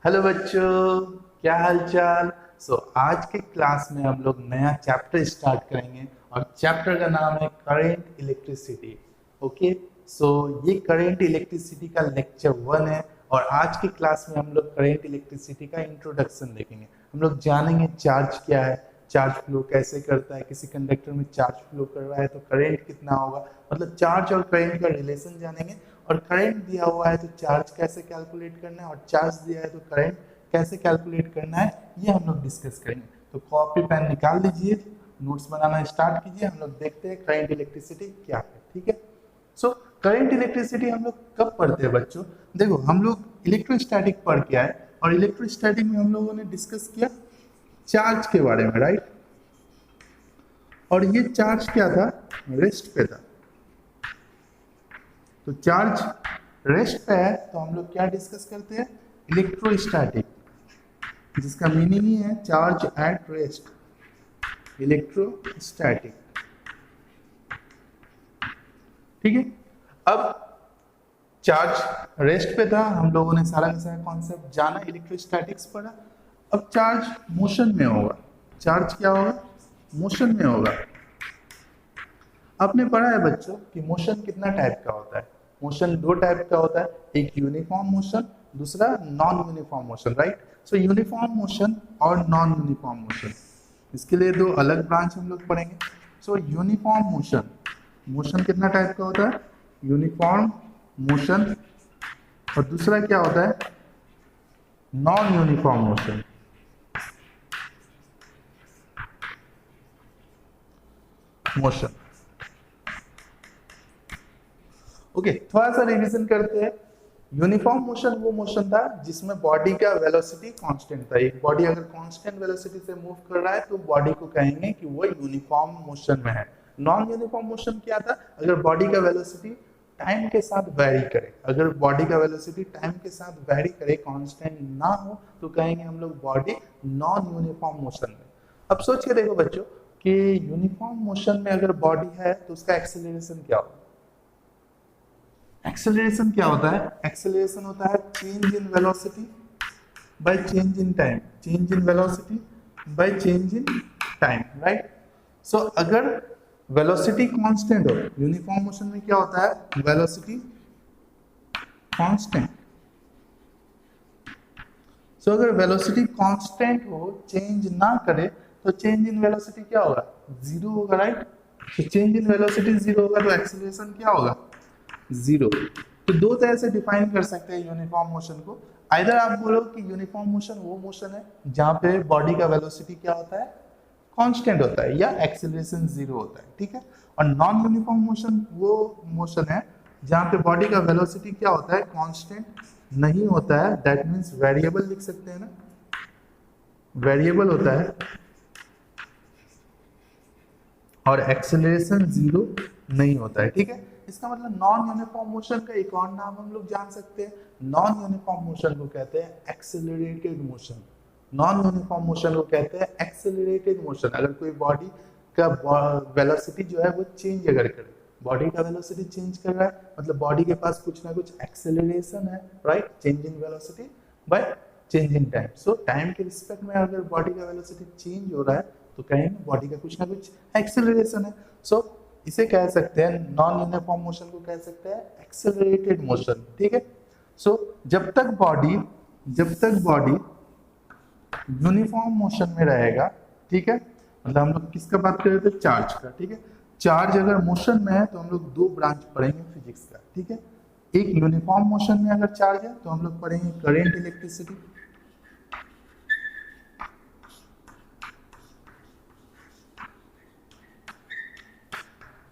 Hello बच्चों, क्या हाल चाल। आज के क्लास में हम लोग नया चैप्टर स्टार्ट करेंगे और चैप्टर का नाम है करंट इलेक्ट्रिसिटी। ओके, ये करंट इलेक्ट्रिसिटी का लेक्चर 1 है और आज की क्लास में हम लोग करंट इलेक्ट्रिसिटी का इंट्रोडक्शन देखेंगे। हम लोग जानेंगे चार्ज क्या है, चार्ज फ्लो कैसे करता है, किसी कंडक्टर में चार्ज फ्लो कर रहा है तो करंट कितना होगा, मतलब चार्ज और करंट का रिलेशन जानेंगे। और करंट दिया हुआ है तो चार्ज कैसे कैलकुलेट करना है और चार्ज दिया है तो करंट कैसे कैलकुलेट करना है, ये हम लोग डिस्कस करेंगे। तो कॉपी पेन निकाल लीजिए, नोट्स बनाना स्टार्ट कीजिए। हम लोग देखते हैं करंट इलेक्ट्रिसिटी क्या है। ठीक है, करंट इलेक्ट्रिसिटी हम लोग कब पढ़ते हैं बच्चों? देखो, हम लोग इलेक्ट्रोस्टैटिक पढ़ के आए और इलेक्ट्रोस्टैटिक में हम लोगों ने डिस्कस किया चार्ज के बारे में, राइट। और ये चार्ज क्या था? रेस्ट पे था। तो चार्ज रेस्ट पे है तो हम लोग क्या डिस्कस करते हैं? इलेक्ट्रोस्टैटिक, जिसका मीनिंग ही है चार्ज एट रेस्ट, इलेक्ट्रोस्टैटिक। ठीक है, अब चार्ज रेस्ट पे था, हम लोगों ने सारा का सारा कॉन्सेप्ट जाना, इलेक्ट्रोस्टैटिक्स पढ़ा। अब चार्ज मोशन में होगा। चार्ज क्या होगा? मोशन में होगा। आपने पढ़ा है बच्चों कि मोशन कितना टाइप का होता है? मोशन दो टाइप का होता है, एक यूनिफॉर्म मोशन, दूसरा non uniform motion, right. Uniform motion और नॉन यूनिफॉर्म मोशन, इसके लिए दो अलग ब्रांच हम लोग पढ़ेंगे। यूनिफॉर्म मोशन, मोशन कितना टाइप का होता है? Uniform motion. और दूसरा क्या होता है? Non uniform motion. Motion okay, थोड़ा सा रिवीजन करते हैं। यूनिफॉर्म मोशन वो मोशन था जिसमें बॉडी का वेलोसिटी कांस्टेंट था। एक बॉडी अगर कांस्टेंट वेलोसिटी से मूव कर रहा है तो बॉडी को कहेंगे कि वो यूनिफॉर्म मोशन में है। नॉन यूनिफॉर्म मोशन क्या था? अगर बॉडी का वेलोसिटी टाइम के साथ वेरी करे, अगर बॉडी का वेलोसिटी टाइम के साथ वेरी करे, कांस्टेंट ना हो, तो कहेंगे हम लोग बॉडी नॉन यूनिफॉर्म मोशन में। अब सोच के देखो बच्चों कि यूनिफॉर्म मोशन में अगर बॉडी है तो उसका एक्सेलरेशन क्या होगा? एक्सेलरेशन क्या होता है? एक्सेलरेशन होता है change in velocity by change in time, change in velocity by change in time, right. अगर वेलोसिटी कांस्टेंट हो, यूनिफॉर्म मोशन में क्या होता है? Velocity constant. अगर वेलोसिटी कांस्टेंट हो, चेंज ना करे, तो चेंज इन वेलोसिटी क्या होगा? जीरो होगा, right. Change in velocity zero होगा तो एक्सेलरेशन क्या होगा? जीरो। तो दो तरह से डिफाइन कर सकते हैं यूनिफॉर्म मोशन को। आइदर आप बोलो कि यूनिफॉर्म मोशन वो मोशन है जहां पे बॉडी का वेलोसिटी क्या होता है? कांस्टेंट होता है या एक्सेलरेशन जीरो होता है, ठीक है। और नॉन यूनिफॉर्म मोशन वो मोशन है जहां पे बॉडी का वेलोसिटी क्या होता है? कांस्टेंट नहीं होता है, दैट मींस वेरिएबल लिख सकते हैं ना, वेरिएबल होता है और एक्सेलरेशन जीरो नहीं होता है, ठीक है। इसका मतलब नॉन यूनिफॉर्म मोशन का एक और नाम हम लोग जान सकते हैं। नॉन यूनिफॉर्म मोशन को कहते हैं accelerated motion. Non uniform motion को कहते हैं एक्सेलरेटेड मोशन। अगर कोई बॉडी का वेलोसिटी जो है वो चेंज अगर करे, बॉडी का वेलोसिटी चेंज कर रहा है मतलब बॉडी के पास कुछ ना कुछ एक्सेलरेशन है, right. Change in velocity by change in time. Time के रिस्पेक्ट में अगर बॉडी का वेलोसिटी चेंज हो रहा है तो कहेंगे बॉडी का कुछ ना कुछ एक्सेलरेशन है। इसे कह सकते हैं, नॉन यूनिफॉर्म मोशन को कह सकते हैं एक्सेलरेटेड मोशन, ठीक है। जब तक बॉडी यूनिफॉर्म मोशन में रहेगा, ठीक है, मतलब हम लोग किसका बात कर रहे थे? चार्ज का, ठीक है। चार्ज अगर मोशन में है तो हम लोग दो ब्रांच पढ़ेंगे फिजिक्स का, ठीक है। एक यूनिफॉर्म मोशन में अगर चार्ज है तो हम लोग पढ़ेंगे करंट इलेक्ट्रिसिटी,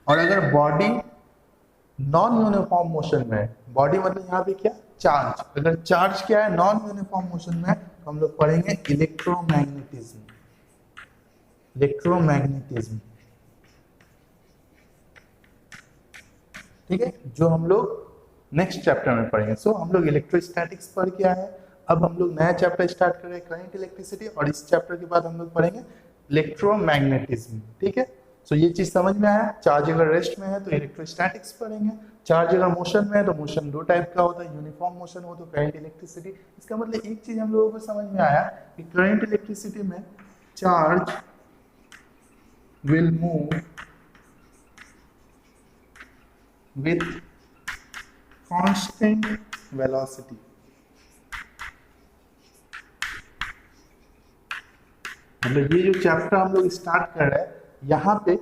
और अगर बॉडी नॉन यूनिफॉर्म मोशन में है, बॉडी मतलब यहाँ पे क्या? चार्ज। अगर चार्ज क्या है? नॉन यूनिफॉर्म मोशन में, तो हम लोग पढ़ेंगे इलेक्ट्रोमैग्नेटिज्म, इलेक्ट्रोमैग्नेटिज्म, ठीक है, जो हम लोग नेक्स्ट चैप्टर में पढ़ेंगे। हम लोग इलेक्ट्रोस्टैटिक्स पढ़ के आए हैं, अब हम लोग नया चैप्टर स्टार्ट कर रहे हैं करंट इलेक्ट्रिसिटी, और इस चैप्टर के बाद हम लोग पढ़ेंगे इलेक्ट्रोमैग्नेटिज्म, ठीक है। ये चीज समझ में आया। चार्ज अगर रेस्ट में है तो इलेक्ट्रोस्टैटिक्स पढ़ेंगे, चार्ज अगर मोशन में है तो मोशन दो टाइप का होता है, यूनिफॉर्म मोशन हो तो करंट इलेक्ट्रिसिटी। इसका मतलब एक चीज हम लोगों को समझ में आया कि करंट इलेक्ट्रिसिटी में charge will move with constant velocity. मतलब ये जो चैप्टर हम लोग स्टार्ट कर रहे हैं, यहाँ पे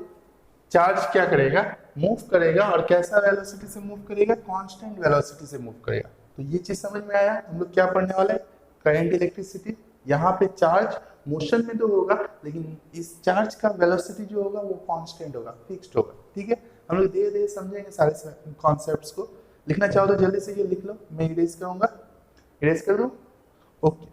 चार्ज क्या करेगा, मूव करेगा, और कैसा वेलोसिटी से मूव करेगा, कांस्टेंट वेलोसिटी से मूव करेगा। तो ये चीज समझ में आया। हम लोग क्या पढ़ने वाले हैं, करंट इलेक्ट्रिसिटी। यहाँ पे चार्ज मोशन में तो होगा, लेकिन इस चार्ज का वेलोसिटी जो होगा वो कांस्टेंट होगा, फिक्स्ड होगा। ठीक है, हम लोग धीरे धीरे समझेंगे सारे कॉन्सेप्ट्स को। लिखना चाहो तो जल्दी से ये लिख लो, मैं इरेज करूंगा, इरेज कर दूं। Okay,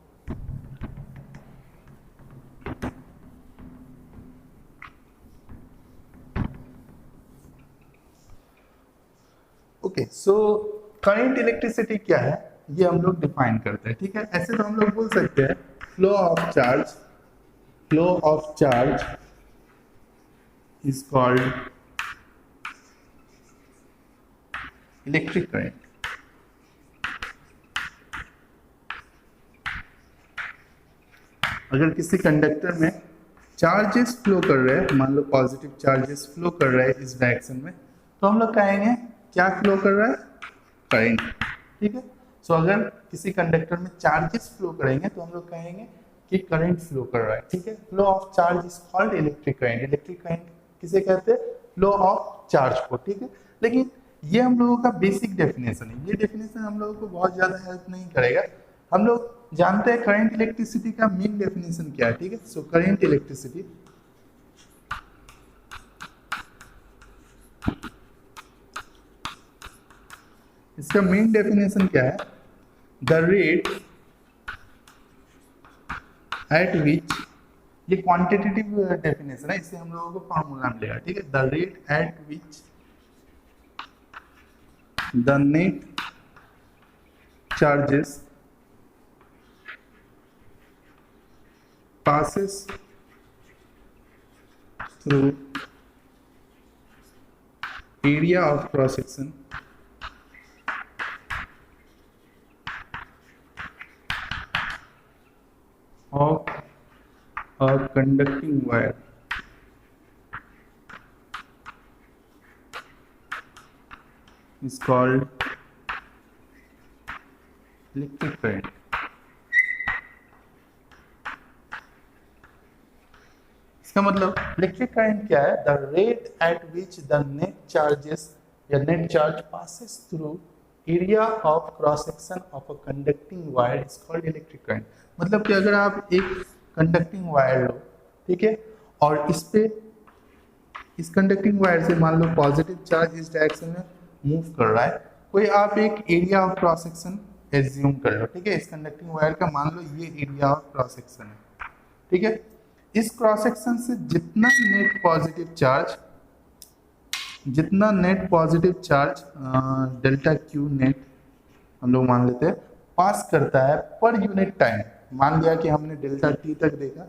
okay, so current electricity क्या है ये हम लोग डिफाइन करते हैं। ठीक है, ऐसे तो हम लोग बोल सकते हैं flow of charge is called electric current. अगर किसी कंडक्टर में चार्जेस फ्लो कर रहे हैं, मान लो पॉजिटिव चार्जेस फ्लो कर रहे हैं इस डायरेक्शन में, तो हम लोग कहेंगे क्या फ्लो कर रहा है, करंट। ठीक है, सो अगर किसी कंडक्टर में चार्जेस फ्लो करेंगे तो हम लोग कहेंगे कि करंट फ्लो कर रहा है। ठीक है, flow of charge is called electric current. Electric current किसे कहते हैं, फ्लो ऑफ चार्ज को। ठीक है, लेकिन ये हम लोगों का बेसिक डेफिनेशन है, ये डेफिनेशन हम लोगों को बहुत ज्यादा हेल्प नहीं करेगा। हम लोग जानते हैं करंट इलेक्ट्रिसिटी का मेन डेफिनेशन क्या है। ठीक है, सो करंट इलेक्ट्रिसिटी इसका मेन डेफिनेशन क्या है, द रेट एट विच, ये क्वांटिटेटिव डेफिनेशन है, इससे हम लोगों को फॉर्मूला मिलेगा। ठीक है, the rate at which the net charges passes through area of cross section of a conducting wire is called electric current। इसका मतलब इलेक्ट्रिक करंट क्या है, the rate at which the net charges या net charge passes through area of cross section of a conducting wire is called electric current. मतलब कि अगर आप एक कंडक्टिंग वायर लो, ठीक है, और इस कंडक्टिंग वायर से मान लो पॉजिटिव चार्ज इस डायरेक्शन में मूव कर रहा है, कोई आप एक area of cross section assume कर लो। ठीक है, इस कंडक्टिंग वायर का मान लो ये एरिया ऑफ क्रॉस सेक्शन है। ठीक है, इस क्रॉस सेक्शन से जितना net positive charge delta Q net हम लोग मान लेते हैं पास करता है पर यूनिट टाइम। मान लिया कि हमने डेल्टा टी तक देखा,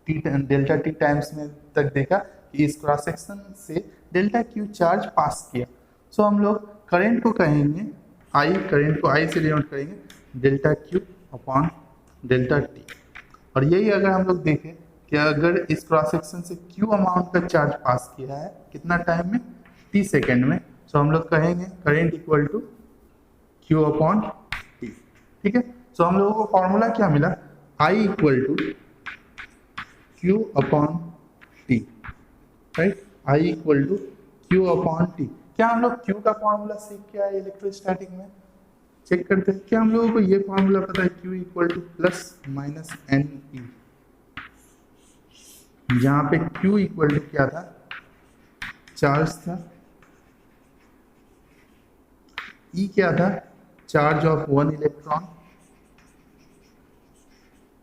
डेल्टा टी टाइम्स में तक देखा कि इस क्रॉस सेक्शन से डेल्टा क्यू चार्ज पास किया। सो हम लोग करंट को कहेंगे आई, करंट को आई से डिनोट करेंगे delta Q upon delta T. और यही अगर हम लोग देखें कि अगर इस क्रॉस सेक्शन से क्यू अमाउंट का चार्ज पास किया है कितना टाइम में, टी सेकेंड में, तो हम लोग कहेंगे current equal to Q upon T. ठीक है, सो हम लोगों को फॉर्मूला क्या मिला, I equal to Q upon T, right, I equal to Q upon T. क्या हम लोग क्यू का फॉर्मूला सीख के आए इलेक्ट्रोस्टैटिक में, चेक करते हैं। क्या हम लोगों को ये फॉर्मूला पता है, Q equal to plus minus N E, जहां पे Q इक्वल टू क्या था, चार्ज था, E क्या था, charge of one electron,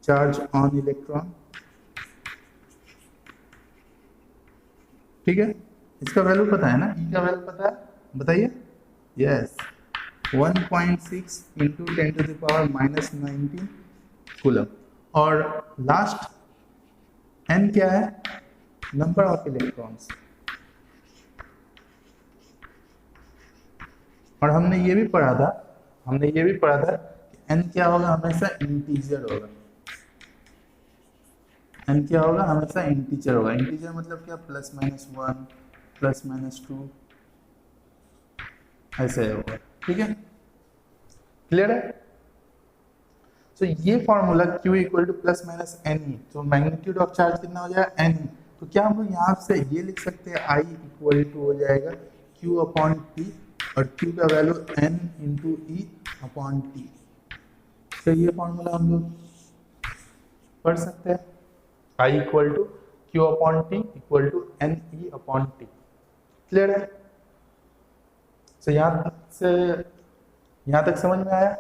charge on electron. ठीक है, इसका वैल्यू पता है ना, E का वैल्यू पता है, बताइए। Yes, 1.6 into 10 to the power minus 19 coulomb. और लास्ट n क्या है, नंबर ऑफ इलेक्ट्रॉन्स। और हमने ये भी पढ़ा था कि n क्या होगा, हमेशा इंटीजर होगा। n क्या होगा, हमेशा इंटीजर होगा। इंटीजर मतलब क्या, +-1 +-2 ऐसे होगा, ठीक है, क्लियर है। तो ये formula Q equal to +-NE, तो मैग्नीट्यूड ऑफ चार्ज कितना हो जाएगा, NE। तो क्या हम लोग यहाँ से ये लिख सकते हैं, I इक्वल टू हो जाएगा Q/T, और Q का वैल्यू N × E/T। तो ये फॉर्मूला हम लोग पढ़ सकते हैं, I equal to Q/T equal to NE/T, clear है। तो यहाँ तक समझ में आया।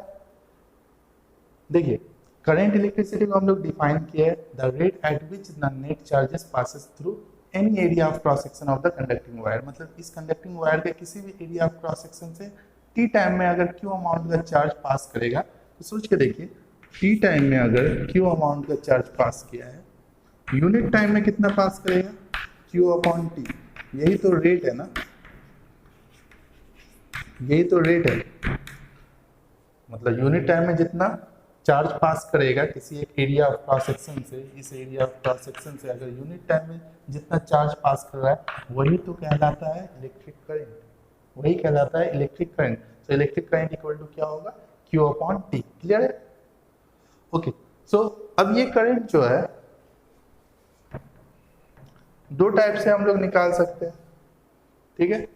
देखिए, करंट इलेक्ट्रिसिटी को हम लोग डिफाइन किया है, the rate at which the net charges passes through any area of cross section of the conducting wire. मतलब इस कंडक्टिंग वायर के किसी भी एरिया ऑफ क्रॉस सेक्शन से टी टाइम में अगर क्यू अमाउंट का चार्ज पास करेगा, तो सोच के देखिए, टी टाइम में अगर क्यू अमाउंट का चार्ज पास किया है, यूनिट टाइम में कितना पास करेगा, Q/T। यही तो रेट है ना, यही तो रेट है। मतलब यूनिट टाइम में जितना चार्ज पास करेगा किसी एक एरिया ऑफ क्रॉस सेक्शन से, इस एरिया ऑफ क्रॉस सेक्शन से अगर यूनिट टाइम में जितना चार्ज पास कर रहा है, वही तो कहलाता है इलेक्ट्रिक करंट, वही कहलाता है इलेक्ट्रिक करंट। तो इलेक्ट्रिक करंट इक्वल टू क्या होगा, Q/T, क्लियर है। ओके, सो अब ये करंट जो है दो टाइप से हम लोग निकाल सकते हैं, ठीक है।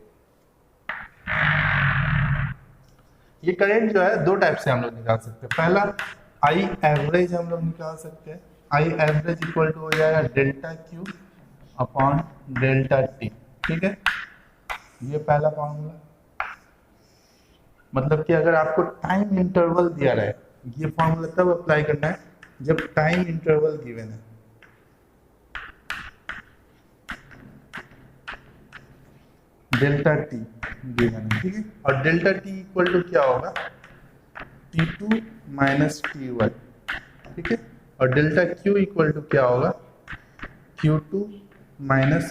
ये करंट जो है दो टाइप से हम लोग निकाल सकते हैं। पहला आई एवरेज हम लोग निकाल सकते हैं। आई एवरेज इक्वल टू हो जाएगा ΔQ/ΔT, ठीक है। ये पहला फॉर्मूला। मतलब कि अगर आपको टाइम इंटरवल दिया रहा है, ये फॉर्मूला तब अप्लाई करना है जब टाइम इंटरवल गिवन है। ΔT गिवन है, ठीक है। और ΔT इक्वल टू क्या होगा, T2 - T1, ठीक है। और ΔQ इक्वल टू क्या होगा, Q2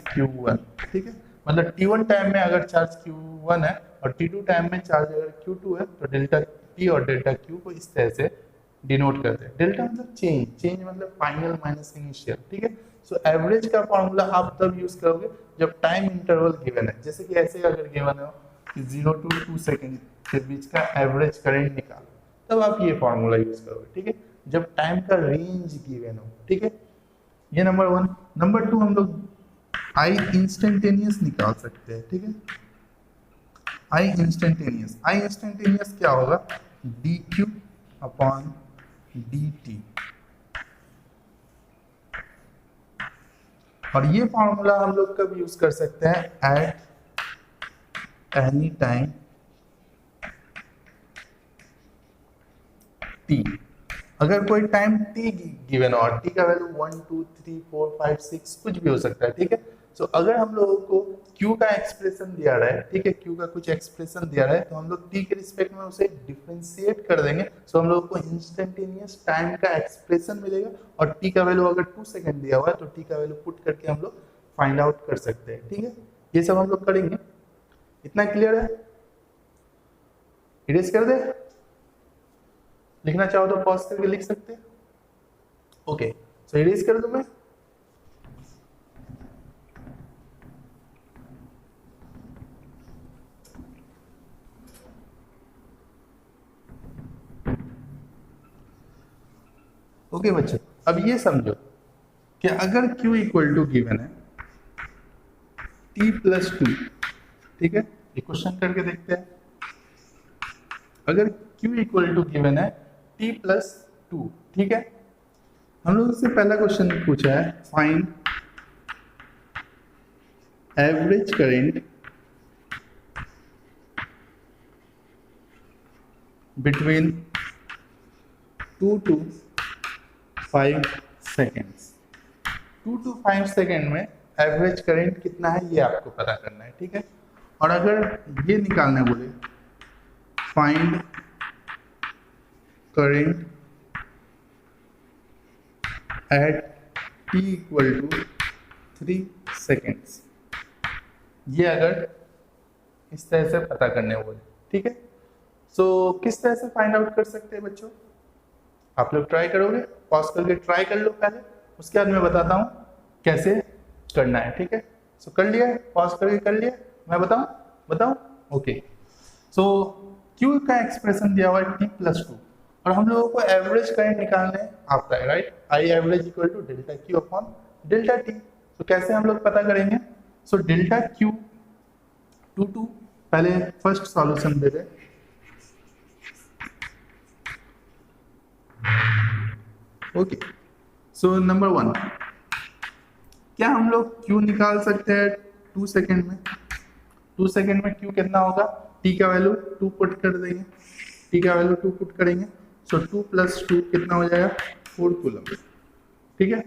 - Q1, ठीक है। मतलब T1 टाइम में अगर चार्ज Q1 है और T2 टाइम में चार्ज अगर Q2 है, तो ΔT और ΔQ को इस तरह से डिनोट करते हैं। डेल्टा मतलब चेंज मतलब फाइनल माइनस इनिशियल, ठीक है। सो एवरेज का फॉर्मूला आप तब यूज करोगे जब टाइम इंटरवल गिवन है। जैसे कि ऐसे अगर गिवन हो कि 0 to 2 सेकेंड के बीच का एवरेज करंट निकालो, तब आप ये फॉर्मूला यूज करोगे, ठीक है। जब टाइम का रेंज गिवन हो, ठीक है। ये नंबर 1। नंबर 2 हम लोग आई इंस्टेंटेनियस निकाल सकते हैं, ठीक है। आई इंस्टेंटेनियस क्या होगा, dQ/dt। और ये फॉर्मूला हम लोग कब यूज कर सकते हैं, एट एनी टाइम t। अगर कोई टाइम t गिवन हो और t का वैल्यू 1 2 3 4 5 6 कुछ भी हो सकता है, ठीक है। सो अगर हम लोगों को q का एक्सप्रेशन दिया रहा है, ठीक है, q का कुछ एक्सप्रेशन दिया रहा है, तो हम लोग t के रिस्पेक्ट में उसे डिफरेंशिएट कर देंगे। सो हम लोगों को इंस्टेंटेनियस टाइम का एक्सप्रेशन मिलेगा। और t का वैल्यू अगर 2 सेकंड दिया हुआ है, तो t का वैल्यू पुट करके हम लोग फाइंड आउट कर सकते हैं, ठीक है। ये सब हम लोग करेंगे। इतना क्लियर है। इरेज कर दे, लिखना चाहो तो पॉज करके लिख सकते हैं। ओके, सो इरेज कर दूं मैं। ओके बच्चे, अब ये समझो कि अगर Q इक्वल टू गिवन है T+2, ठीक है। ये क्वेश्चन करके देखते हैं। अगर Q इक्वल टू गिवन है T+2, ठीक है। हम लोग से पहला क्वेश्चन पूछा है, find average current between 2 to 5 seconds. 2 to 5 second में एवरेज करंट कितना है ये आपको पता करना है, ठीक है। और अगर ये निकालने बोले, find current at t equal to 3 seconds, ये अगर इस तरह से पता करने बोले, ठीक है। सो किस तरह से फाइंड आउट कर सकते हैं बच्चों, आप लोग ट्राई करोगे, पॉज करके ट्राई कर लो पहले, उसके बाद मैं बताता हूँ कैसे करना है, ठीक है। सो कर लिया, पॉज करके कर लिया, मैं बताऊं ओके। सो Q का एक्सप्रेशन दिया हुआ है T+2 और हम लोगों को एवरेज करंट निकालने आता है, right. I average equal to delta Q upon delta T। तो कैसे हम लोग पता करेंगे, सो डेल्टा Q टू पहले फर्स्ट सॉल्यूशन दे दे, ओके। सो नंबर 1, क्या हम लोग Q निकाल सकते हैं 2 सेकेंड में। 2 सेकेंड में Q कितना होगा, T का वैल्यू 2 पुट कर देंगे, T का वैल्यू 2 पुट करेंगे, सो 2 + 2 कितना हो जाएगा 4 कूलम, ठीक है।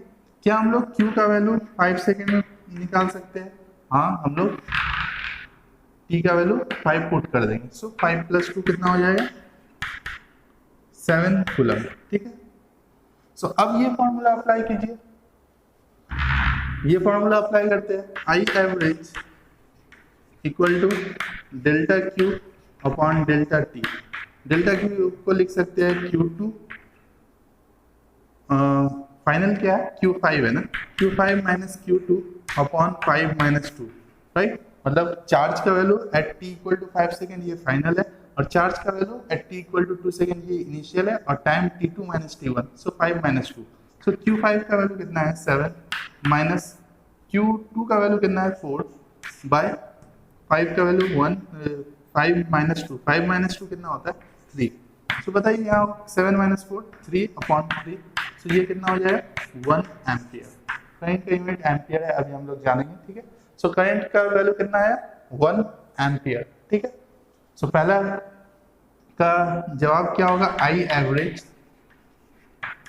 क्या हम लोग Q का वैल्यू 5 सेकेंड में निकाल सकते हैं, हाँ हम लोग T का वैल्यू 5 पुट कर देंगे, सो 5 + 2 कितना हो जाएगा 7 कूलम, ठीक है। सो अब ये फॉर्मूला अप्लाई कीजिए, ये फॉर्मूला अप्लाई करते हैं, I average equal to delta Q upon delta T। Delta Q को लिख सकते हैं Q2, फाइनल क्या है Q5 है ना, Q5 minus Q2 upon 5 - 2, right. मतलब चार्ज का value at t equal to 5 second ये फाइनल है, और चार्ज का value at t equal to 2 second ये इनिशियल है, और टाइम t2 - t1, सो 5 - 2। सो Q5 का वैल्यू कितना है 7 माइनस Q2 का वैल्यू कितना है 4 बाय 5 का वैल्यू 1, 5 - 2, 5 - 2 कितना होता है 3। सो बताइए यहाँ 7 - 4 3 अपॉन 3, सो ये कितना हो जाएगा 1 एम्पियर। करंट का यूनिट एम्पियर है, अभी हम लोग जानेंगे, ठीक है। सो करंट का वैल्यू कितना है 1 एम्पियर, ठीक है। सो पहला का जवाब क्या होगा, I average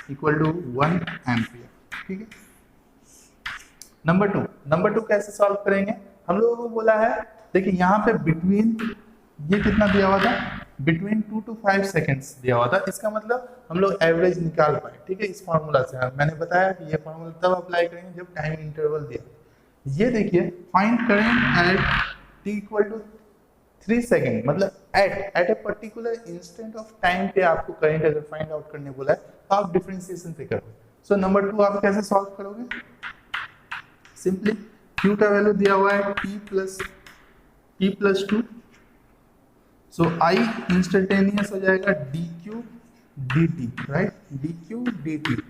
equal to 1 ampere, ठीक है। नंबर टू कैसे सॉल्व करेंगे, हम लोगों को बोला है, देखिए यहाँ पे बिटवीन ये कितना दिया हुआ था, बिटवीन 2 to 5 सेकेंड्स दिया हुआ था, इसका मतलब हम लोग एवरेज निकाल पाए, ठीक है। इस फॉर्मूला से मैंने बताया कि ये फॉर्मूला तब अप्लाई करेंगे जब टाइम इंटरवल दिया। ये देखिए find current at t equal to 3 second, मतलब at a particular instant of time पे आपको करंट अगर फाइंड आउट करने बोला है तो आप डिफरेंशिएशन पे करोगे। सो नंबर 2 आप कैसे सॉल्व करोगे, सिंपली Q का वैल्यू दिया हुआ है T+2, सो I इंस्टेंटेनियस हो जाएगा dq dt, right, dq dt।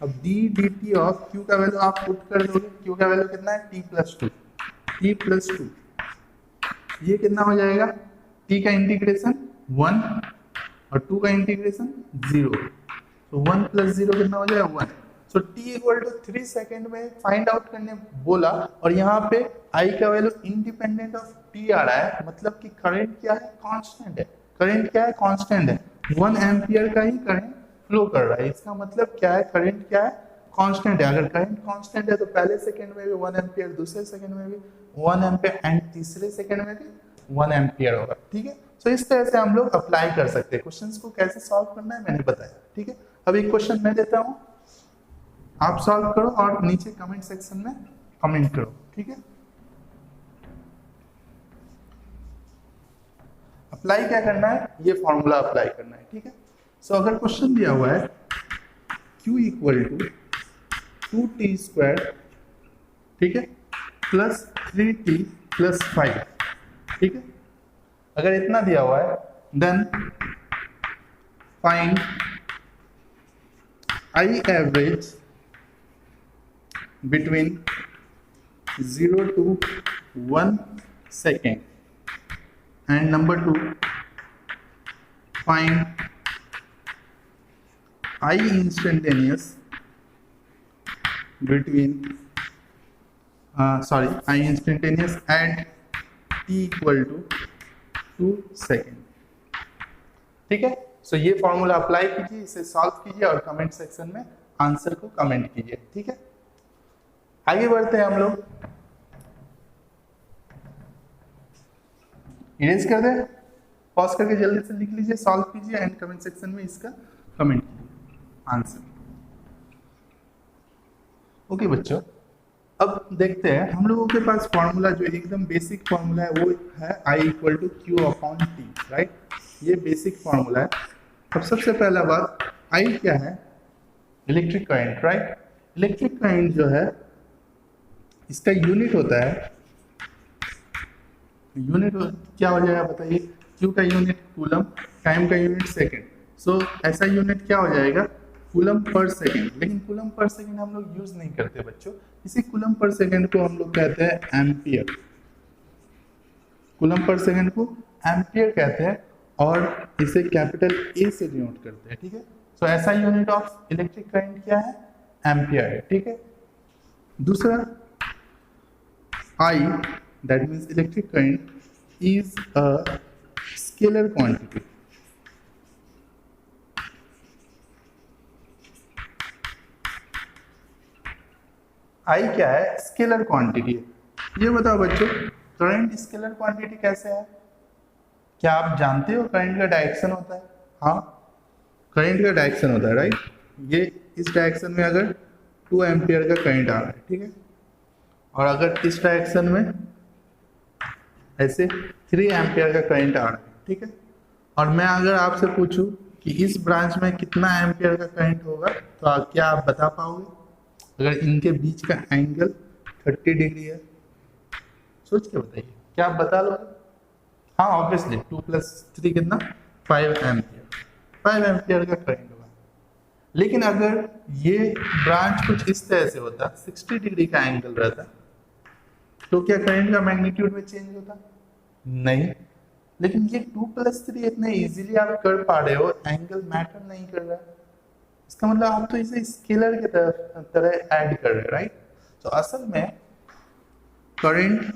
अब d dt ऑफ Q का वैल्यू आप पुट कर दोगे, Q का वैल्यू कितना है T+2, ये कितना हो जाएगा, T का इंटीग्रेशन 1 और 2 का इंटीग्रेशन 0, तो 1 + 0 कितना हो जाएगा 1। सो t इक्वल टू 3 सेकेंड में फाइंड आउट करने बोला, और यहाँ पे I का वैल्यू इंडिपेंडेंट ऑफ t आ रहा है, मतलब कि करंट क्या है कांस्टेंट है, करंट क्या है कांस्टेंट है, 1 एम्पियर का ही करंट फ्लो कर रहा है, इसका मतलब क्या है करंट क्या है कांस्टेंट है। अगर करंट कांस्टेंट है तो पहले सेकंड में भी 1 एम्पियर, दूसरे सेकंड में भी 1 एम्पियर एंड तीसरे सेकंड में भी 1 एम्पियर होगा, ठीक है। सो इस तरह से हम लोग अप्लाई कर सकते हैं, क्वेश्चंस को कैसे सॉल्व करना है मैंने बताया, ठीक है। अब एक क्वेश्चन मैं देता हूँ, आप सॉल्व करो और नीचे कमेंट सेक्शन में कमेंट करो, ठीक है। अप्लाई क्या करना है, ये फॉर्मूला अप्लाई करना है, ठीक है। सो अगर क्वेश्चन दिया हुआ है Q इक्वल टू 2t², ठीक है, प्लस 3t + 5, ठीक है। अगर इतना दिया हुआ है then find I average between 0 to 1 second, and number 2 find I instantaneous between I instantaneous at t equal to 2 second, ठीक है। सो ये फॉर्मूला अप्लाई कीजिए, इसे सॉल्व कीजिए और कमेंट सेक्शन में आंसर को कमेंट कीजिए, ठीक है। आगे बढ़ते हैं हम लोग, इरेज कर दे, पॉज करके जल्दी से लिख लीजिए, सॉल्व कीजिए एंड कमेंट सेक्शन में इसका कमेंट कीजिए आंसर। ओके बच्चों, अब देखते हैं, हम लोगों के पास फॉर्मूला जो एकदम बेसिक फॉर्मूला है वो है I equal to Q upon T, right. ये बेसिक फॉर्मूला है। अब सबसे पहला बात, I क्या है? Electric current, right. Electric current जो है इसका यूनिट होता है, यूनिट क्या हो जाएगा बताइए? क्यू का यूनिट कूलम, टाइम का यूनिट सेकेंड। सो ऐसा यूनिट क्या हो जाएगा? Coulomb per second. लेकिन कूलम पर सेकेंड हम लोग यूज नहीं करते बच्चों, इसी कूलम पर सेकेंड को हम लोग कहते हैं एम्पियर। कूलम पर सेकेंड को एम्पियर कहते हैं और इसे कैपिटल ए से डिनोट करते हैं, ठीक है। सो ऐसा यूनिट ऑफ इलेक्ट्रिक करंट क्या है? एम्पियर है, ठीक है। दूसरा, I, that means electric current, is a scalar quantity. I क्या है? स्केलर क्वांटिटी है। ये बताओ बच्चों, करंट स्केलर क्वांटिटी कैसे है? क्या आप जानते हो करंट का डायरेक्शन होता है? हाँ, करंट का डायरेक्शन होता है, राइट। ये इस डायरेक्शन में अगर 2 एम्पियर का करंट आ रहा है, ठीक है, और अगर इस डायरेक्शन में ऐसे 3 एम्पियर का करंट आ रहा है, ठीक है, और मैं अगर आपसे पूछूं कि इस ब्रांच में कितना एम्पियर का करंट होगा, तो क्या आप बता पाओगे? अगर इनके बीच का एंगल 30 डिग्री है, सोच के बताइए, क्या आप बता लोगे? हाँ, ऑब्वियसली 2 + 3 कितना? 5 एम्पियर, 5 एम्पियर का करंट होगा। लेकिन अगर ये ब्रांच कुछ इस तरह से होता, 60 डिग्री का एंगल रहता, तो क्या करंट का मैग्नीट्यूड में चेंज होता? नहीं। लेकिन ये 2 + 3 इतने इजीली आप कर पा रहे हो, एंगल मैटर नहीं कर रहा है। इसका मतलब आप तो इसे स्केलर के तरह ऐड कर रहे हैं, राइट। तो असल में current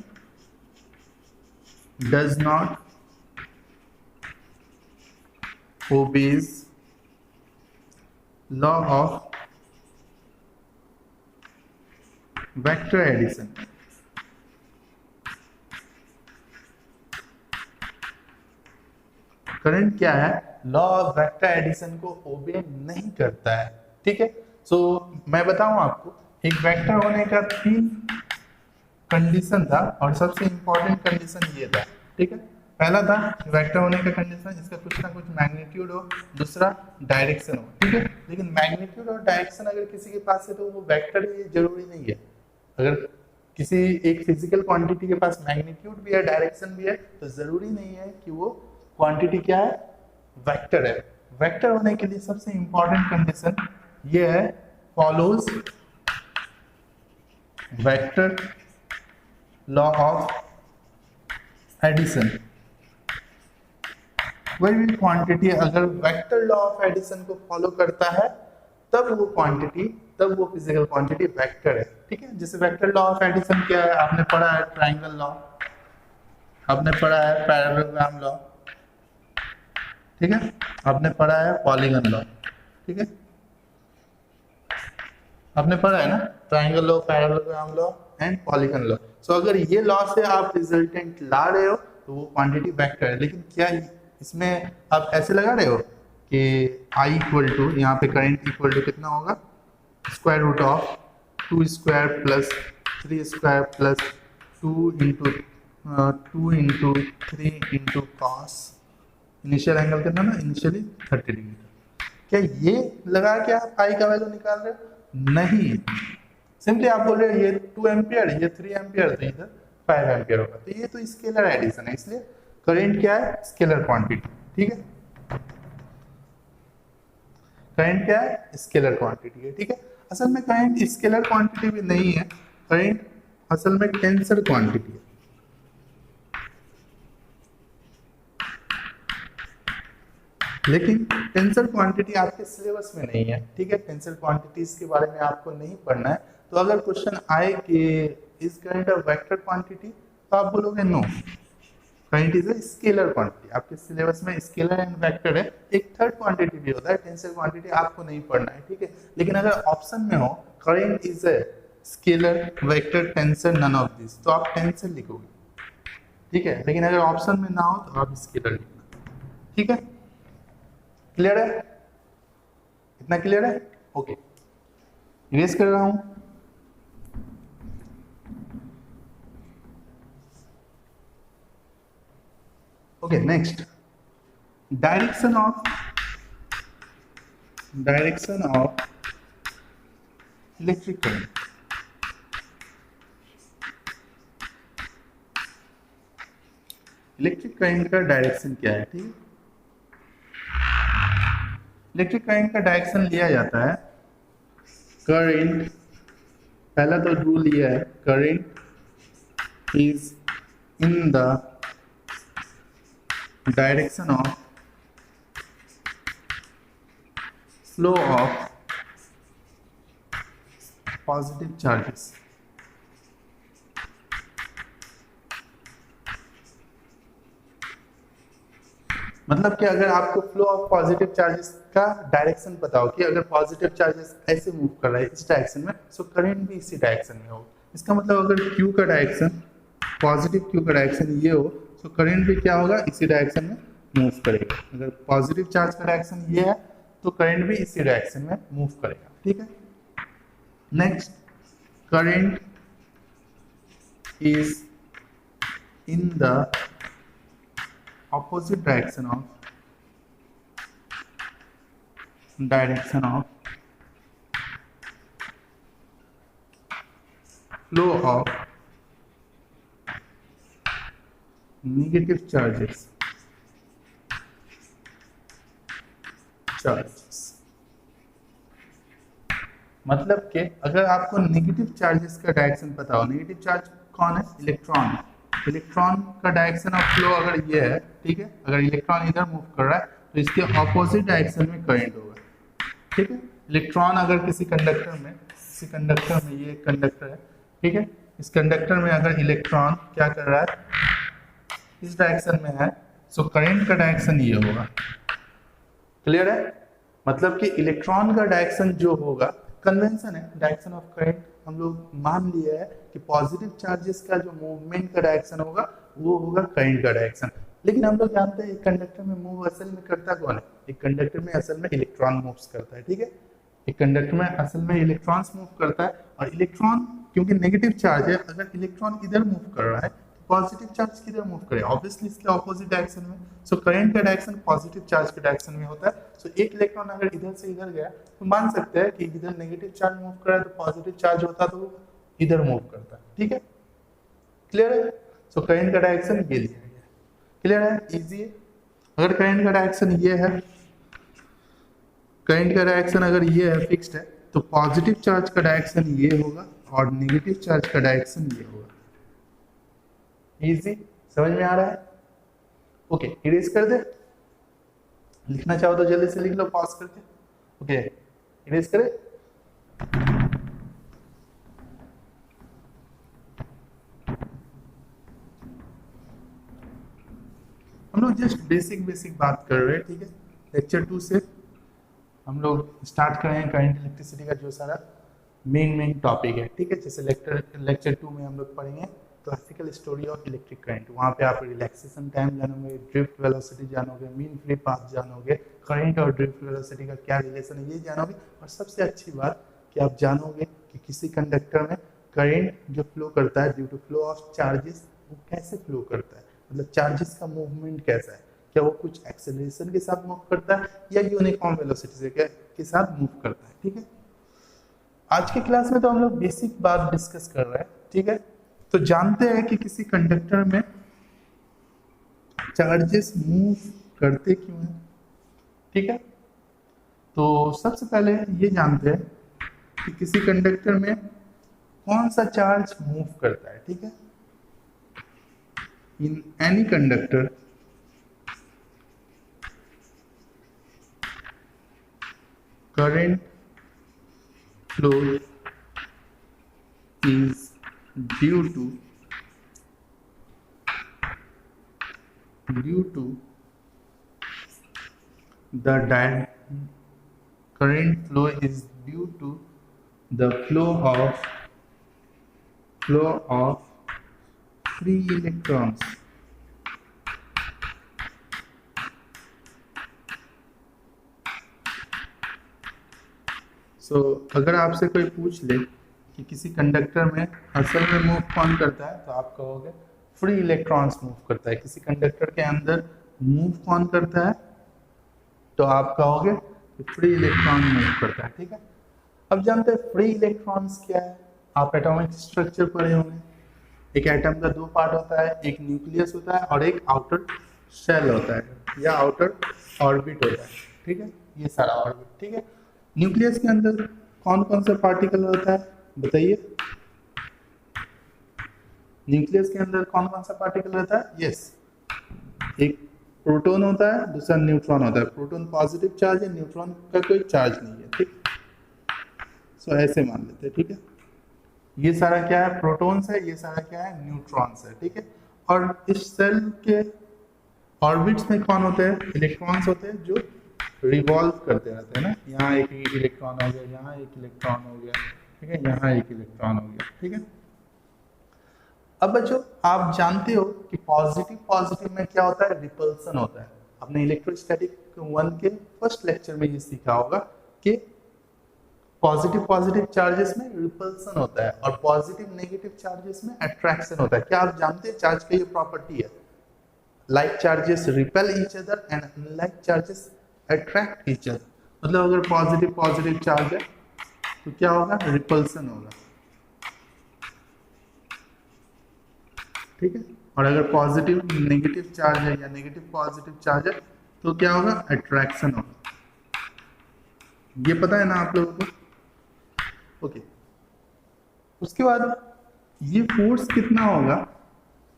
does not obeys law of vector addition. Current क्या है? लॉ ऑफ वेक्टर एडिशन को ओबे नहीं करता है, ठीक है। सो मैं बताऊं आपको, एक वेक्टर होने का 3 कंडीशन था और सबसे इंपॉर्टेंट कंडीशन ये था, ठीक है। पहला था वेक्टर होने का कंडीशन, इसका कुछ ना कुछ मैग्नीट्यूड हो, दूसरा डायरेक्शन हो, ठीक है। लेकिन मैग्नीट्यूड और डायरेक्शन अगर किसी के पास है तो वो वेक्टर ही जरूरी नहीं है। अगर किसी एक फिजिकल क्वांटिटी के पास मैग्नीट्यूड भी है, डायरेक्शन भी है, तो जरूरी नहीं है कि वो क्वांटिटी क्या है? वेक्टर है। वेक्टर होने के लिए सबसे इंपॉर्टेंट कंडीशन ये है, follows vector law of addition. कोई भी क्वांटिटी अगर वेक्टर लॉ ऑफ एडिशन को फॉलो करता है, तब वो क्वांटिटी, तब वो फिजिकल क्वांटिटी वेक्टर है, ठीक है। जैसे वेक्टर लॉ ऑफ एडिशन क्या है? आपने पढ़ा है ट्राइंगल लॉ, आपने पढ़ा है पैरेललोग्राम लॉ, ठीक है, आपने पढ़ा है पॉलीगन लॉ, ठीक है, आपने पढ़ा है ना, triangle law, parallelogram law and polygon law. So अगर ये लॉ से आप रिजल्टेंट ला रहे हो तो वो क्वांटिटी वेक्टर है। लेकिन क्या इसमें आप ऐसे लगा रहे हो कि I इक्वल टू, यहाँ पे करंट इक्वल टू कितना होगा? Square root of 2 square plus 3 square plus 2 into 3 into cos, initial angle कितना ना, इनिशियली 30 डिग्री। क्या ये लगा के आप I का वैल्यू निकाल रहे हो? नहीं, सिंपली आप बोल रहे हो ये 2 एम्पियर, ये 3 एम्पियर, तो इधर 5 एम्पियर होगा। तो ये तो स्केलर एडिशन है, इसलिए करंट क्या है? स्केलर क्वांटिटी, ठीक है। करंट क्या है? स्केलर क्वांटिटी है, ठीक है। असल में करंट स्केलर क्वांटिटी भी नहीं है, करंट असल में टेंसर क्वांटिटी है। लेकिन टेंसर क्वांटिटी आपके सिलेबस में नहीं है, ठीक है। टेंसर क्वांटिटीज के बारे में आपको नहीं पढ़ना है। तो अगर क्वेश्चन आए कि is current a vector quantity, तो आप बोलोगे no, current is a scalar quantity. आपके सिलेबस में स्केलर एंड वेक्टर है, एक थर्ड क्वांटिटी भी होता है टेंसर क्वांटिटी, आपको नहीं पढ़ना है, ठीक है। लेकिन अगर ऑप्शन में हो current is a scalar, vector, tensor, none of this, तो आप टेंसर लिखोगे, ठीक है। लेकिन अगर ऑप्शन में ना हो तो आप स्केलर लिखना, ठीक है। क्लियर है? इतना क्लियर है? ओके, इरेज कर रहा हूं। Okay next, direction of electric current. Electric current का डायरेक्शन क्या है, ठीक है। इलेक्ट्रिक करंट का डायरेक्शन लिया जाता है, करंट, पहला तो रूल ये है, current is in the direction of flow of positive charges. मतलब कि अगर आपको फ्लो ऑफ पॉजिटिव चार्जेस का डायरेक्शन पता हो कि अगर पॉजिटिव चार्जेस ऐसे मूव कर रहा है इस डायरेक्शन में, सो करंट भी इसी डायरेक्शन में हो। इसका मतलब अगर Q का डायरेक्शन, पॉजिटिव Q का डायरेक्शन ये हो, सो करंट भी क्या होगा, इसी डायरेक्शन में मूव करेगा। अगर पॉजिटिव चार्ज का डायरेक्शन ये है तो करंट भी इसी डायरेक्शन में मूव करेगा, ठीक है। Next, current is in the opposite direction of flow of negative charges मतलब कि अगर आपको नेगेटिव चार्जेस का डायरेक्शन पता हो, नेगेटिव चार्ज कौन है, इलेक्ट्रॉन। इलेक्ट्रॉन का डायरेक्शन ऑफ फ्लो अगर ये है, ठीक है, अगर इलेक्ट्रॉन इधर मूव कर रहा है तो इसके ऑपोजिट डायरेक्शन में करंट होगा, ठीक है। इलेक्ट्रॉन अगर किसी कंडक्टर में ये कंडक्टर है, ठीक है, इस कंडक्टर में अगर इलेक्ट्रॉन क्या कर रहा है, इस डायरेक्शन में है, सो करंट का डायरेक्शन ये होगा। क्लियर है, मतलब कि इलेक्ट्रॉन का डायरेक्शन जो होगा, कन्वेंशन है डायरेक्शन ऑफ करंट, हम लोग मान लिया है कि पॉजिटिव चार्जेस का जो मूवमेंट का डायरेक्शन होगा वो होगा करंट का डायरेक्शन। लेकिन हम लोग जानते हैं एक कंडक्टर में मूव असल में करता कौन है, एक कंडक्टर में असल में इलेक्ट्रॉन मूव्स करता है, ठीक है। एक कंडक्टर में असल में इलेक्ट्रॉन्स मूव करता है, और इलेक्ट्रॉन क्योंकि नेगेटिव चार्ज है, अगर इलेक्ट्रॉन इधर मूव कर रहा है तो पॉजिटिव चार्ज किधर मूव करे, ऑब्वियसली इसके ऑपोजिट डायरेक्शन में। सो करंट का डायरेक्शन पॉजिटिव चार्ज के डायरेक्शन में होता है। सो एक इलेक्ट्रॉन अगर इधर से इधर गया तो मान सकते हैं कि इधर नेगेटिव चार्ज मूव कर रहा है तो पॉजिटिव चार्ज होता तो इधर मूव करता है, ठीक है। क्लियर है, सो करंट का डायरेक्शन ये लिया गया, क्लियर है, इजी है। अगर करंट का डायरेक्शन ये है, करंट का डायरेक्शन अगर ये है, फिक्स्ड है, तो पॉजिटिव चार्ज का डायरेक्शन ये होगा और नेगेटिव चार्ज का डायरेक्शन ये होगा। इजी, समझ में आ रहा है। ओके, इरेज कर दे, लिखना चाहो तो जल्दी से लिख लो पॉज करके। ओके, इरेज करें। हम लोग जस्ट बेसिक बात कर रहे हैं, ठीक है। लेक्चर 2 से हम लोग स्टार्ट कर रहे हैं करंट इलेक्ट्रिसिटी का जो सारा मेन टॉपिक है, ठीक है। जैसे लेक्चर 2 में हम लोग पढ़ेंगे classical story of electric current. वहाँ पे आप रिलैक्सेशन टाइम जानोगे, ड्रिफ्ट वेलोसिटी जानोगे, मीन फ्री पाथ जानोगे, करंट और ड्रिफ्ट वेलोसिटी का क्या रिलेशन है ये जानोगे। और सबसे अच्छी बात कि आप जानोगे कि किसी कंडक्टर में करंट जो फ्लो करता है due to flow of charges, वो कैसे फ्लो करता है, मतलब चार्जेस का मूवमेंट कैसा है, क्या वो कुछ एक्सेलरेशन के साथ मूव करता है या यूनिफॉर्म वेलोसिटी से के साथ मूव करता है, ठीक है। आज के क्लास में तो हम लोग बेसिक बात डिस्कस कर रहे हैं, ठीक है। तो जानते हैं कि किसी कंडक्टर में चार्जेस मूव करते क्यों हैं, ठीक है। तो सबसे पहले ये जानते हैं कि किसी कंडक्टर में कौन सा चार्ज मूव करता है, ठीक है। In any conductor current flow is due to the current flow is due to the flow of free electrons. सो अगर आपसे कोई पूछ ले कि किसी कंडक्टर में असल में मूव कौन करता है, तो आप कहोगे फ्री इलेक्ट्रॉन्स मूव करता है। किसी कंडक्टर के अंदर मूव कौन करता है, तो आप कहोगे कि फ्री इलेक्ट्रॉन मूव करता है, ठीक है। अब जानते हैं फ्री इलेक्ट्रॉन्स क्या है। आप एटॉमिक स्ट्रक्चर पढ़े होंगे। एक एटम का दो पार्ट होता है, एक न्यूक्लियस होता है और एक आउटर शेल होता है या आउटर ऑर्बिट होता है, ठीक है। ये सारा ऑर्बिट, ठीक है। न्यूक्लियस के अंदर कौन कौन सा पार्टिकल होता है बताइए। न्यूक्लियस के अंदर कौन कौन सा पार्टिकल होता है, यस, एक प्रोटॉन होता है, दूसरा न्यूट्रॉन होता है। प्रोटॉन पॉजिटिव चार्ज है, न्यूट्रॉन का कोई चार्ज नहीं है, ठीक। सो ऐसे मान लेते हैं, ठीक है। ये सारा क्या है, प्रोटॉन्स है, ये सारा क्या है, न्यूट्रॉन्स है, ठीक है। और इस सेल के ऑर्बिट्स में कौन होते हैं, इलेक्ट्रॉन्स होते हैं जो रिवॉल्व करते रहते हैं ना। यहाँ एक इलेक्ट्रॉन हो गया, यहाँ एक इलेक्ट्रॉन हो गया, ठीक है, यहाँ एक इलेक्ट्रॉन हो गया, ठीक है। अब बच्चों आप जानते हो कि पॉजिटिव पॉजिटिव में क्या होता है, रिपल्सन होता है। आपने इलेक्ट्रोस्टैटिक 1 के फर्स्ट लेक्चर में ये सीखा होगा कि पॉजिटिव पॉजिटिव चार्जेस में रिपल्सन होता है और पॉजिटिव नेगेटिव चार्जेस में अट्रैक्शन होता है। क्या आप जानते हैं चार्ज का ये प्रॉपर्टी है, like charges repel each other and unlike charges attract each other. मतलब अगर पॉजिटिव पॉजिटिव चार्ज है तो क्या होगा, रिपल्सन होगा, ठीक है। और अगर पॉजिटिव नेगेटिव चार्ज है या नेगेटिव पॉजिटिव चार्ज है तो क्या होगा, अट्रैक्शन होगा। ये पता है ना आप लोगों को, ओके। उसके बाद ये फोर्स कितना होगा,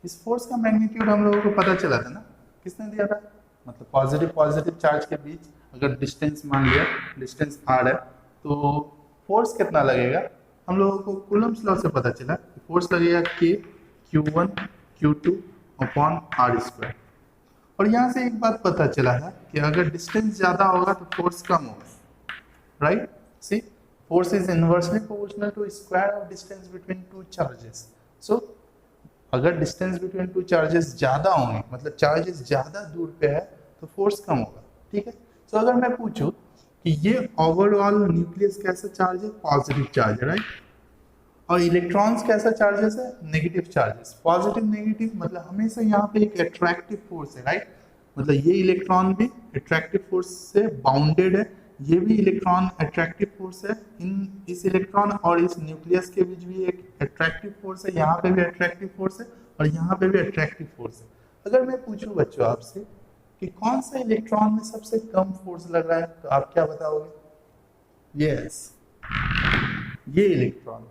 इस फोर्स का मैग्नीट्यूड हम लोगों को पता चला था ना, किसने दिया था, मतलब पॉजिटिव पॉजिटिव चार्ज के बीच अगर डिस्टेंस मान लिया, डिस्टेंस r है तो फोर्स कितना लगेगा, हम लोगों को कूलम्ब्स लॉ से पता चला कि फोर्स लगेगा k q1 q2 upon r²। और यहाँ से एक बात पता चला है कि अगर डिस्टेंस ज्यादा होगा तो फोर्स कम होगा, right. See force is inversely proportional to square of distance between two charges. So अगर distance between two charges ज्यादा होंगे, मतलब चार्जेस ज्यादा दूर पे है तो फोर्स कम होगा, ठीक है। तो अगर मैं पूछूं कि ये ओवरऑल न्यूक्लियस कैसा चार्ज है, पॉजिटिव चार्ज है, राइट। और इलेक्ट्रॉन्स कैसा चार्जेस है, नेगेटिव चार्जेस। पॉजिटिव नेगेटिव मतलब हमेशा यहाँ पे एक अट्रैक्टिव फोर्स है, राइट। मतलब ये इलेक्ट्रॉन भी अट्रैक्टिव फोर्स से बाउंडेड है, ये भी इलेक्ट्रॉन अट्रैक्टिव फोर्स है। इस इलेक्ट्रॉन और इस न्यूक्लियस के बीच भी एक अट्रैक्टिव फोर्स है, यहाँ पे भी अट्रैक्टिव फोर्स है और यहाँ पे भी अट्रैक्टिव फोर्स है। अगर मैं पूछूं बच्चों आपसे कि कौन सा इलेक्ट्रॉन में सबसे कम फोर्स लग रहा है तो आप क्या बताओगे, यस, ये इलेक्ट्रॉन।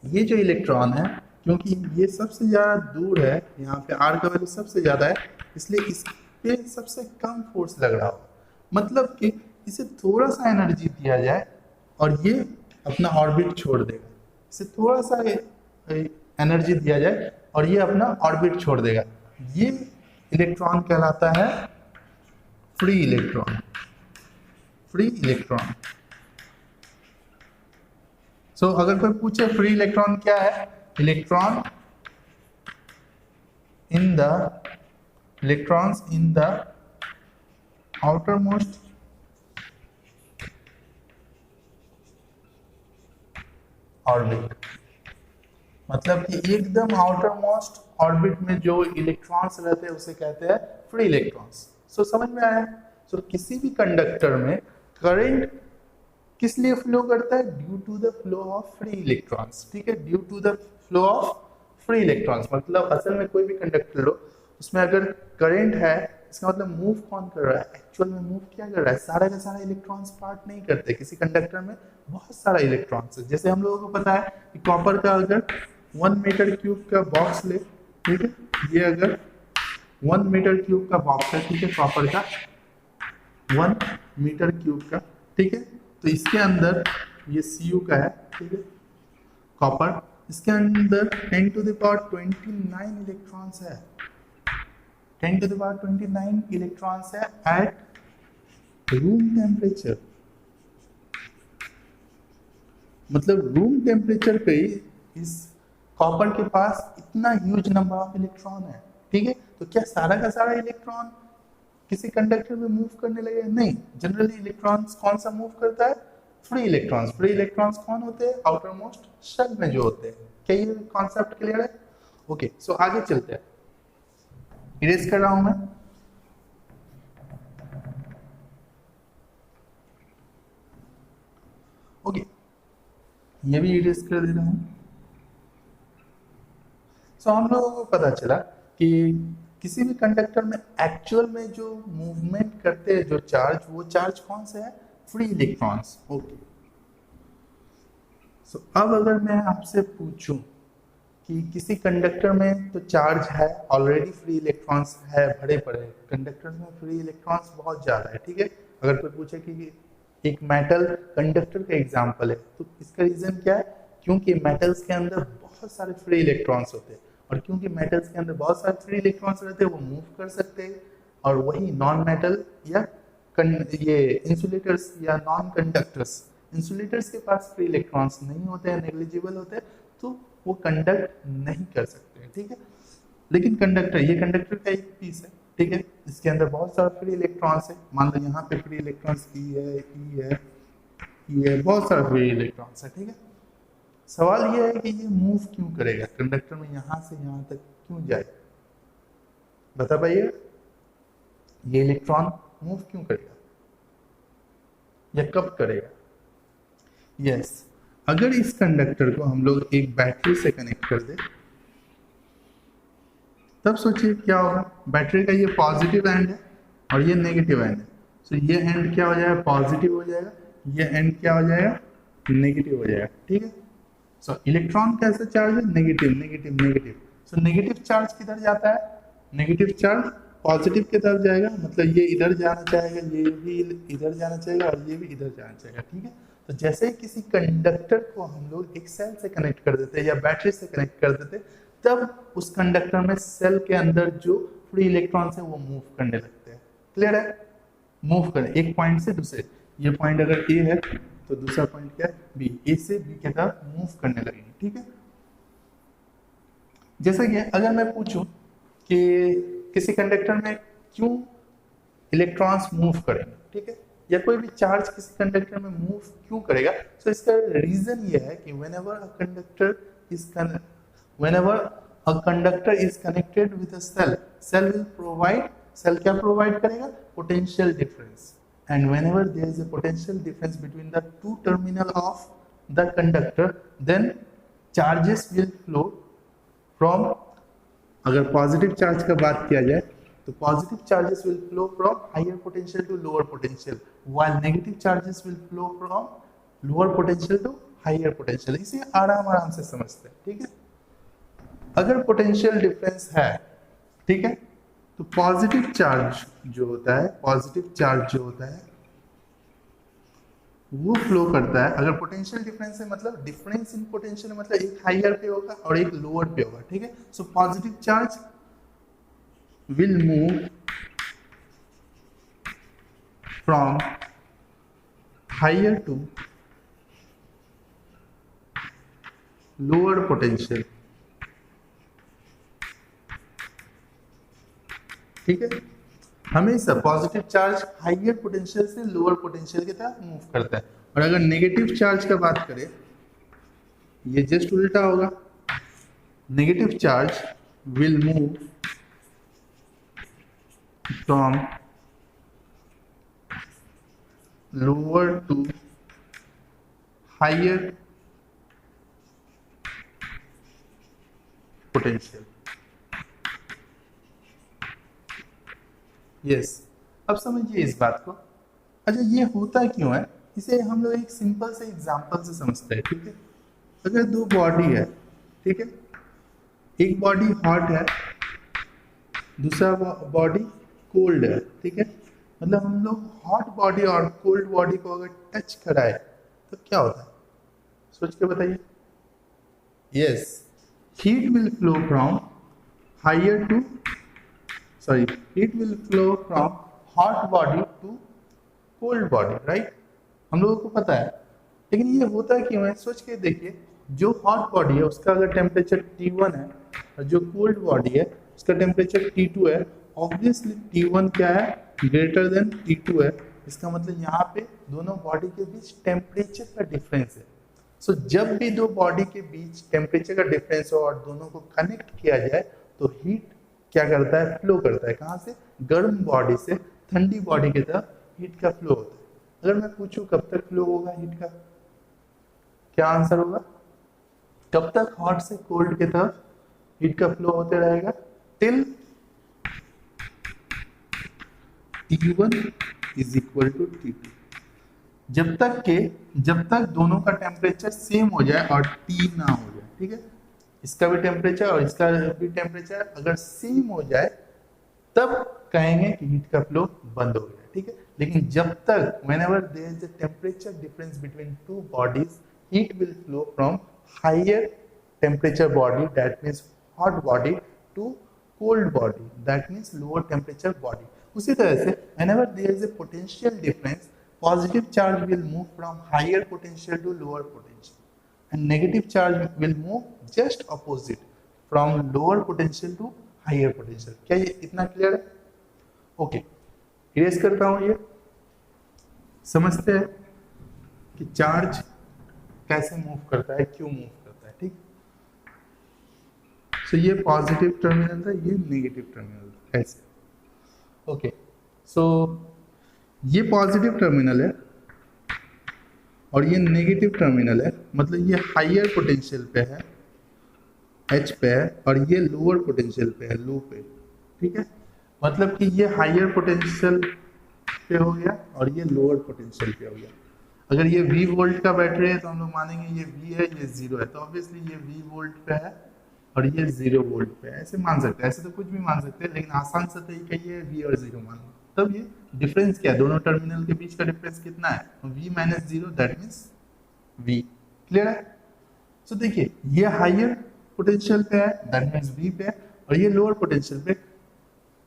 ये जो इलेक्ट्रॉन है क्योंकि ये सबसे ज्यादा दूर है, यहाँ पे r का वैल्यू सबसे ज्यादा है, इसलिए इस पे सबसे कम फोर्स लग रहा होगा। मतलब कि इसे थोड़ा सा एनर्जी दिया जाए और ये अपना ऑर्बिट छोड़ देगा, इसे थोड़ा सा एनर्जी दिया जाए और ये अपना ऑर्बिट छोड़ देगा। ये इलेक्ट्रॉन कहलाता है फ्री इलेक्ट्रॉन, फ्री इलेक्ट्रॉन। सो अगर कोई पूछे फ्री इलेक्ट्रॉन क्या है, electron in the electrons in the outermost orbit, मतलब कि एकदम आउटर मोस्ट ऑर्बिट में जो इलेक्ट्रॉन्स रहते हैं उसे कहते हैं फ्री इलेक्ट्रॉन्स। सो समझ में आया। सो किसी भी कंडक्टर में करंट किस लिए फ्लो करता है, due to the flow of free electrons, ठीक है, due to the flow of free electrons. मतलब असल में कोई भी कंडक्टर लो उसमें अगर करंट है इसका मतलब मूव कौन कर रहा है, एक्चुअल में मूव क्या कर रहा है, सारा का सारा इलेक्ट्रॉन्स पार्ट नहीं करते। किसी कंडक्टर में बहुत सारा इलेक्ट्रॉन्स है। जैसे हम लोगों को पता है कि कॉपर का अगर 1 मीटर क्यूब का बॉक्स ले, ठीक है, ये अगर 1 मीटर क्यूब का बॉक्स है, ठीक है, कॉपर का 1 मीटर क्यूब का, ठीक है, तो इसके अंदर ये Cu का है, ठीक है, कॉपर, इसके अंदर 10 to the power 29 इलेक्ट्रॉन्स है, 10 to the power 29 इलेक्ट्रॉन्स है एट रूम टेम्परेचर। मतलब रूम टेम्परेचर पे इस कॉपर के पास इतना ह्यूज नंबर ऑफ इलेक्ट्रॉन है, ठीक है। तो क्या सारा का सारा इलेक्ट्रॉन किसी कंडक्टर में मूव करने लगे, नहीं। जनरली इलेक्ट्रॉन्स कौन सा मूव करता है, फ्री इलेक्ट्रॉन्स। फ्री इलेक्ट्रॉन्स कौन होते हैं, आउटर मोस्ट शेल में जो होते हैं। क्या ये कॉन्सेप्ट क्लियर है। ओके, सो आगे चलते हैं, इरेज कर रहा हूं मैं। ओके, ये भी इरेज कर दे रहा हूं। सो हम लोगों को पता चला कि किसी भी कंडक्टर में एक्चुअल में जो मूवमेंट करते हैं जो चार्ज, वो चार्ज कौन से है? Free electrons. ओके, सो अब अगर मैं आपसे पूछूं कि किसी कंडक्टर में तो चार्ज है, ऑलरेडी फ्री इलेक्ट्रॉन्स है भरे पड़े, कंडक्टर में फ्री इलेक्ट्रॉन्स बहुत ज्यादा है, ठीक है। अगर कोई पूछे कि एक मेटल कंडक्टर का एग्जांपल है, तो इसका रीजन क्या है? क्योंकि मेटल्स के अंदर बहुत सारे फ्री इलेक्ट्रॉन्स होते हैं, और क्योंकि मेटल्स के अंदर बहुत सारे फ्री इलेक्ट्रॉन्स रहते हैं, वो मूव कर सकते हैं। और वही नॉन मेटल या ये इंसुलेटर्स या नॉन कंडक्टर्स, इंसुलेटर्स के पास फ्री इलेक्ट्रॉन्स नहीं होते हैं, नेग्लिजिबल होते हैं, तो वो कंडक्ट नहीं कर सकते हैं, ठीक है। लेकिन कंडक्टर, ये कंडक्टर का एक पीस है, ठीक है, इसके अंदर बहुत सारा फ्री इलेक्ट्रॉन्स है। मान लो यहाँ पे फ्री इलेक्ट्रॉन्स ई है, ई है, ई है, बहुत सारा फ्री इलेक्ट्रॉन्स है, ठीक है। सवाल ये है कि ये मूव क्यों करेगा कंडक्टर में, यहाँ से यहाँ तक क्यों जाए? बता पाइए, ये इलेक्ट्रॉन मूव क्यों करेगा या कब करेगा? यस, अगर इस कंडक्टर को हम लोग एक बैटरी से कनेक्ट कर दे, तब सोचिए क्या होगा। बैटरी का ये पॉजिटिव एंड है और ये नेगेटिव एंड है, तो ये एंड क्या हो जाएगा? पॉजिटिव हो जाएगा, ये एंड क्या हो जाएगा? नेगेटिव हो जाएगा, ठीक है। सो इलेक्ट्रॉन कैसा चार्ज है? Negative, negative, negative. So negative charge किधर जाता है? नेगेटिव चार्ज पॉजिटिव की तरफ जाएगा, मतलब ये इधर जाना चाहेगा, ये भी इधर जाना चाहेगा और ये भी इधर जाना चाहेगा, ठीक है। तो जैसे ही किसी कंडक्टर को हम लोग एक सेल से कनेक्ट कर देते हैं या बैटरी से कनेक्ट कर देते, तब उस कंडक्टर में सेल के अंदर जो फ्री इलेक्ट्रॉन्स है वो मूव करने लगते हैं। क्लियर है? मूव करें एक पॉइंट से दूसरे, ये पॉइंट अगर ए है तो दूसरा पॉइंट क्या है? बी, ए से बी की तरफ मूव करने लगेंगे, ठीक है। जैसे कि अगर मैं पूछूं कि किसी कंडक्टर में क्यों इलेक्ट्रॉन्स मूव करेंगे, ठीक है, या कोई भी चार्ज किसी कंडक्टर में मूव क्यों करेगा, तो इसका रीजन ये है कि whenever a conductor is connected with a cell, cell will provide, cell क्या provide करेगा? Potential difference, and whenever there is a potential difference between the two terminal of the conductor, then charges will flow from, अगर positive charge का बात किया जाए तो positive charges will flow from higher potential to lower potential, while negative charges will flow from lower potential to higher potential. इसे आराम आराम से समझते हैं, ठीक है। अगर पोटेंशियल डिफरेंस है, ठीक है, तो पॉजिटिव चार्ज जो होता है, पॉजिटिव चार्ज जो होता है वो फ्लो करता है। अगर पोटेंशियल डिफरेंस है, मतलब डिफरेंस इन पोटेंशियल, मतलब एक हायर पे होगा और एक लोअर पे होगा, ठीक है। So positive charge will move from higher to lower potential, ठीक है। हमेशा पॉजिटिव चार्ज हाइयर पोटेंशियल से लोअर पोटेंशियल की तरफ मूव करता है, और अगर नेगेटिव चार्ज का बात करें, ये जस्ट उल्टा होगा। Negative charge will move from lower to higher potential. Yes, अब समझिए इस बात को। अच्छा, ये होता क्यों है, इसे हम लोग एक सिंपल से एग्जांपल से समझते हैं, ठीक है। अगर दो बॉडी है, ठीक है, एक बॉडी हॉट है, दूसरा बॉडी कोल्ड है, ठीक है, मतलब हम लोग हॉट बॉडी और कोल्ड बॉडी को अगर टच कराए तो क्या होता है? सोच के बताइए। Yes, heat will flow from higher to, sorry, heat will flow from hot body to cold body, right, हम लोगों को पता है। लेकिन ये होता क्यों है? सोच के देखिए, जो हॉट बॉडी है उसका अगर टेम्परेचर T1 है और जो कोल्ड बॉडी है उसका टेम्परेचर T2 है, ऑब्वियसली T1 क्या है? ग्रेटर देन T2 है। इसका मतलब यहाँ पे दोनों बॉडी के बीच टेम्परेचर का डिफरेंस है। सो जब भी दो बॉडी के बीच टेम्परेचर का डिफरेंस हो और दोनों को कनेक्ट किया जाए तो हीट क्या करता है, फ्लो करता है। कहाँ से? गर्म बॉडी से ठंडी बॉडी की तरफ हीट का फ्लो होता है। अगर मैं पूछूं कब तक फ्लो होगा हीट का, क्या आंसर होगा? कब तक हॉट से कोल्ड की तरफ हीट का फ्लो होते रहेगा? Till T1 is equal to T2, जब तक दोनों का टेम्परेचर सेम हो जाए और T ना हो जाए। ठीक है, इसका भी टेम्परेचर और इसका भी टेम्परेचर अगर सेम हो जाए तब कहेंगे कि हीट का फ्लो बंद हो गया। ठीक है, लेकिन जब तक whenever there is a temperature difference between two bodies, heat will flow from higher temperature body, that means hot body, to cold body, that means lower temperature body. उसी तरह से whenever there is a potential difference, positive charge will move from higher potential to lower potential, and negative charge will move just opposite from lower potential to higher potential. क्या ये इतना clear है? Okay, erase करता हूं। ये समझते हैं कि चार्ज कैसे मूव करता है, क्यों मूव करता है। ठीक, सो ये पॉजिटिव टर्मिनल था, ये नेगेटिव टर्मिनल था, ऐसे। ओके, सो ये पॉजिटिव टर्मिनल है और ये नेगेटिव टर्मिनल है, मतलब ये हाइयर पोटेंशियल पे है, H पे है, और ये लोअर पोटेंशियल पे है, लो पे। ठीक है, मतलब कि ये हाइयर पोटेंशियल पे हो गया और ये लोअर पोटेंशियल पे हो गया। अगर ये V वोल्ट का बैटरी है तो हम लोग मानेंगे ये V है, ये 0 है, तो ऑब्वियसली ये V वोल्ट पे है और ये 0 वोल्ट पे है। ऐसे मान सकते हैं, ऐसे तो कुछ भी मान सकते हैं, लेकिन आसान सा तरीका ये V और 0 मान लो। तब ये डिफरेंस क्या है, दोनों टर्मिनल के बीच का डिफरेंस कितना है? V minus 0, that means V। Clear है? सो देखिए, ये हाइयर पोटेंशियल पे है, दैट मीन्स V पे है, और ये लोअर पोटेंशियल पे,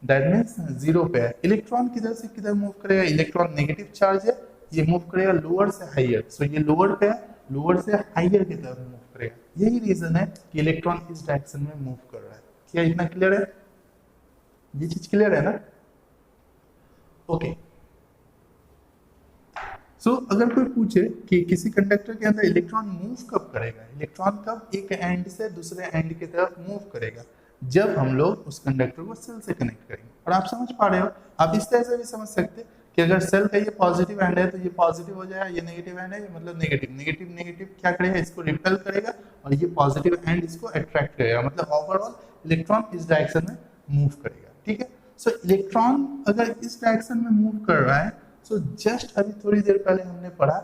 दैट मीन्स 0 पे है। इलेक्ट्रॉन किधर से किधर मूव करेगा? इलेक्ट्रॉन नेगेटिव चार्ज है, ये मूव करेगा लोअर से हाइयर, सो ये लोअर पे है, लोअर से हाइयर की तरफ मूव करेगा। यही रीजन है कि इलेक्ट्रॉन इस डायरेक्शन में मूव कर रहा है। क्या इतना क्लियर है? ये चीज क्लियर है ना? ओके, सो अगर कोई पूछे कि किसी कंडक्टर के अंदर इलेक्ट्रॉन मूव कब करेगा, इलेक्ट्रॉन कब एक एंड से दूसरे एंड की तरफ मूव करेगा? जब हम लोग उस कंडक्टर को सेल से कनेक्ट करेंगे। और आप समझ पा रहे हो, आप इस तरह से भी समझ सकते हैं कि अगर सेल का ये पॉजिटिव एंड है तो ये पॉजिटिव हो जाएगा, ये नेगेटिव एंड है, ये मतलब नेगेटिव। नेगेटिव नेगेटिव क्या करेगा? इसको रिपेल करेगा, और ये पॉजिटिव एंड इसको अट्रैक्ट करेगा, मतलब ओवरऑल इलेक्ट्रॉन इस डायरेक्शन में मूव करेगा। ठीक है, सो इलेक्ट्रॉन अगर इस डायरेक्शन में मूव कर रहा है, सो जस्ट अभी थोड़ी देर पहले हमने पढ़ा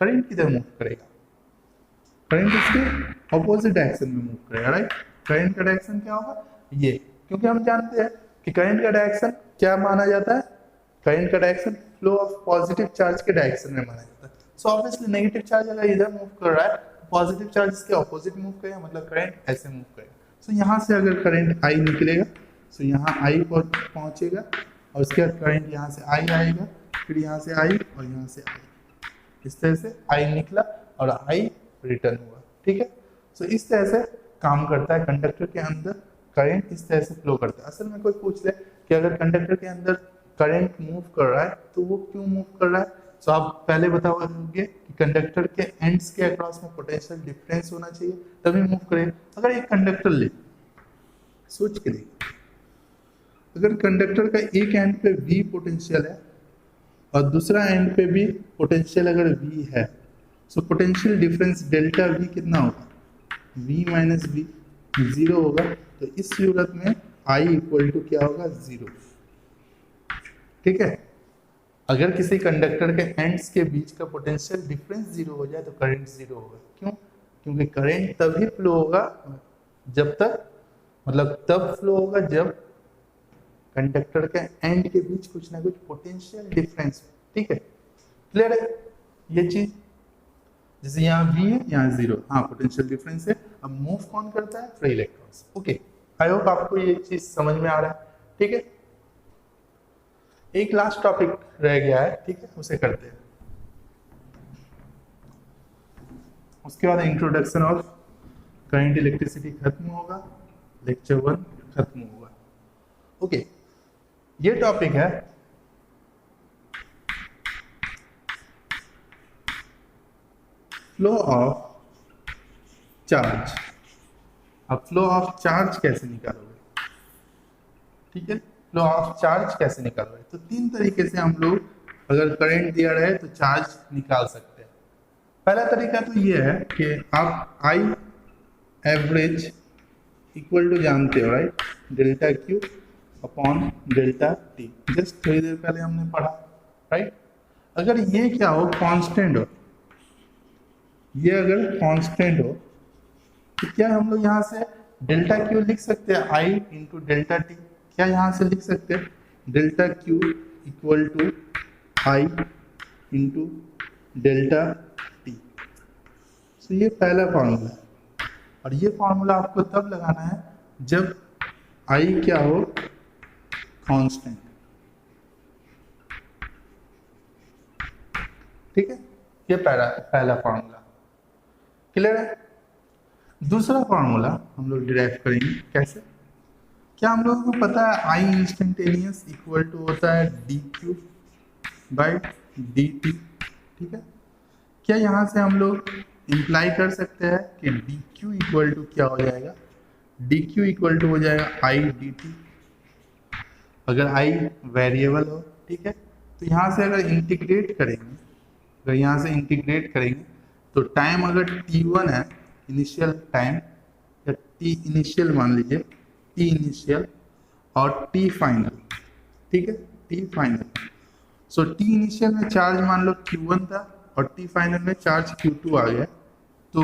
करंट किधर मूव करेगा? करंट इसके ऑपोजिट डायरेक्शन में मूव करेगा, राइट? करंट का डायरेक्शन क्या होगा? ये, क्योंकि हम जानते हैं कि करंट का डायरेक्शन क्या माना जाता है? करंट का direction flow of positive charge के डायरेक्शन में माना जाता है। सो ऑब्वियसली नेगेटिव चार्ज अगर इधर मूव कर रहा है तो पॉजिटिव चार्ज इसके ऑपोजिट मूव करेगा, मतलब करंट ऐसे मूव करेगा। सो यहाँ से अगर करंट I निकलेगा, सो यहाँ I पहुंचेगा, और उसके बाद करंट यहाँ से I आएगा, फिर यहाँ से I और यहाँ से I, इस तरह से I निकला और I रिटर्न हुआ। ठीक है, सो इस तरह से काम करता है कंडक्टर के अंदर, करंट इस तरह से फ्लो करता है। असल में कोई पूछ ले कि अगर कंडक्टर के अंदर करंट मूव कर रहा है तो वो क्यों मूव कर रहा है, तो आप पहले बताओगे कि कंडक्टर के एंड्स के अक्रॉस में पोटेंशियल डिफरेंस होना चाहिए तभी मूव करेगा। अगर एक कंडक्टर ले, सोच के देखिए, अगर कंडक्टर का एक एंड पे V पोटेंशियल है और दूसरा एंड पे भी पोटेंशियल अगर V है, so potential difference delta V कितना होगा? V माइनस V 0 होगा। तो इस सूरत में I इक्वल टू क्या होगा? 0। ठीक है, अगर किसी कंडक्टर के एंड्स के बीच का पोटेंशियल डिफरेंस 0 हो जाए तो करंट 0 होगा। क्यों? क्योंकि करंट तभी फ्लो होगा जब तक, मतलब तब फ्लो होगा जब कंडक्टर के एंड के बीच कुछ ना कुछ पोटेंशियल डिफरेंस हो। ठीक है, क्लियर है ये चीज? जैसे यहाँ V है, यहाँ 0, हाँ पोटेंशियल डिफरेंस है। अब मूव कौन करता है? Free electrons. Okay, I hope आपको ये चीज समझ में आ रहा है। ठीक है, एक लास्ट टॉपिक रह गया है, ठीक है, उसे करते हैं। उसके बाद इंट्रोडक्शन ऑफ करंट इलेक्ट्रिसिटी खत्म होगा, लेक्चर 1 खत्म होगा। ओके, ये टॉपिक है फ्लो ऑफ चार्ज। अब फ्लो ऑफ चार्ज कैसे निकालोगे, ठीक है, फ्लो ऑफ चार्ज कैसे निकालोगे, तो तीन तरीके से हम लोग अगर करंट दिया रहे तो चार्ज निकाल सकते हैं। पहला तरीका तो ये है कि आप आई एवरेज इक्वल टू जानते हो, right, delta Q upon delta T, just थोड़ी देर पहले हमने पढ़ा, राइट। अगर ये क्या हो, कांस्टेंट हो, ये अगर कांस्टेंट हो तो क्या हम लोग यहाँ से डेल्टा क्यू लिख सकते हैं, आई इंटू डेल्टा टी, क्या यहाँ से लिख सकते हैं delta Q equal to I into delta T. तो ये पहला फॉर्मूला है, और ये फॉर्मूला आपको तब लगाना है जब आई क्या हो, कांस्टेंट, ठीक है। ये पहला फॉर्मूला क्लियर है। दूसरा फॉर्मूला हम लोग डिराइव करेंगे कैसे, क्या हम लोगों को पता है आई इंस्टेंटेनियस इक्वल टू होता है D Q by D T, ठीक है। क्या यहाँ से हम लोग इंप्लाई कर सकते हैं कि डी क्यू इक्वल टू क्या हो जाएगा, डी क्यू इक्वल टू हो जाएगा आई डी टी, अगर आई वेरिएबल हो, ठीक है। तो यहाँ से अगर इंटीग्रेट करेंगे, अगर यहाँ से इंटीग्रेट करेंगे तो टाइम अगर t1 है इनिशियल टाइम, या t इनिशियल मान लीजिए, t इनिशियल और t फाइनल, ठीक है, t फाइनल। सो t इनिशियल में चार्ज मान लो q1 था और t फाइनल में चार्ज q2 आ गया, तो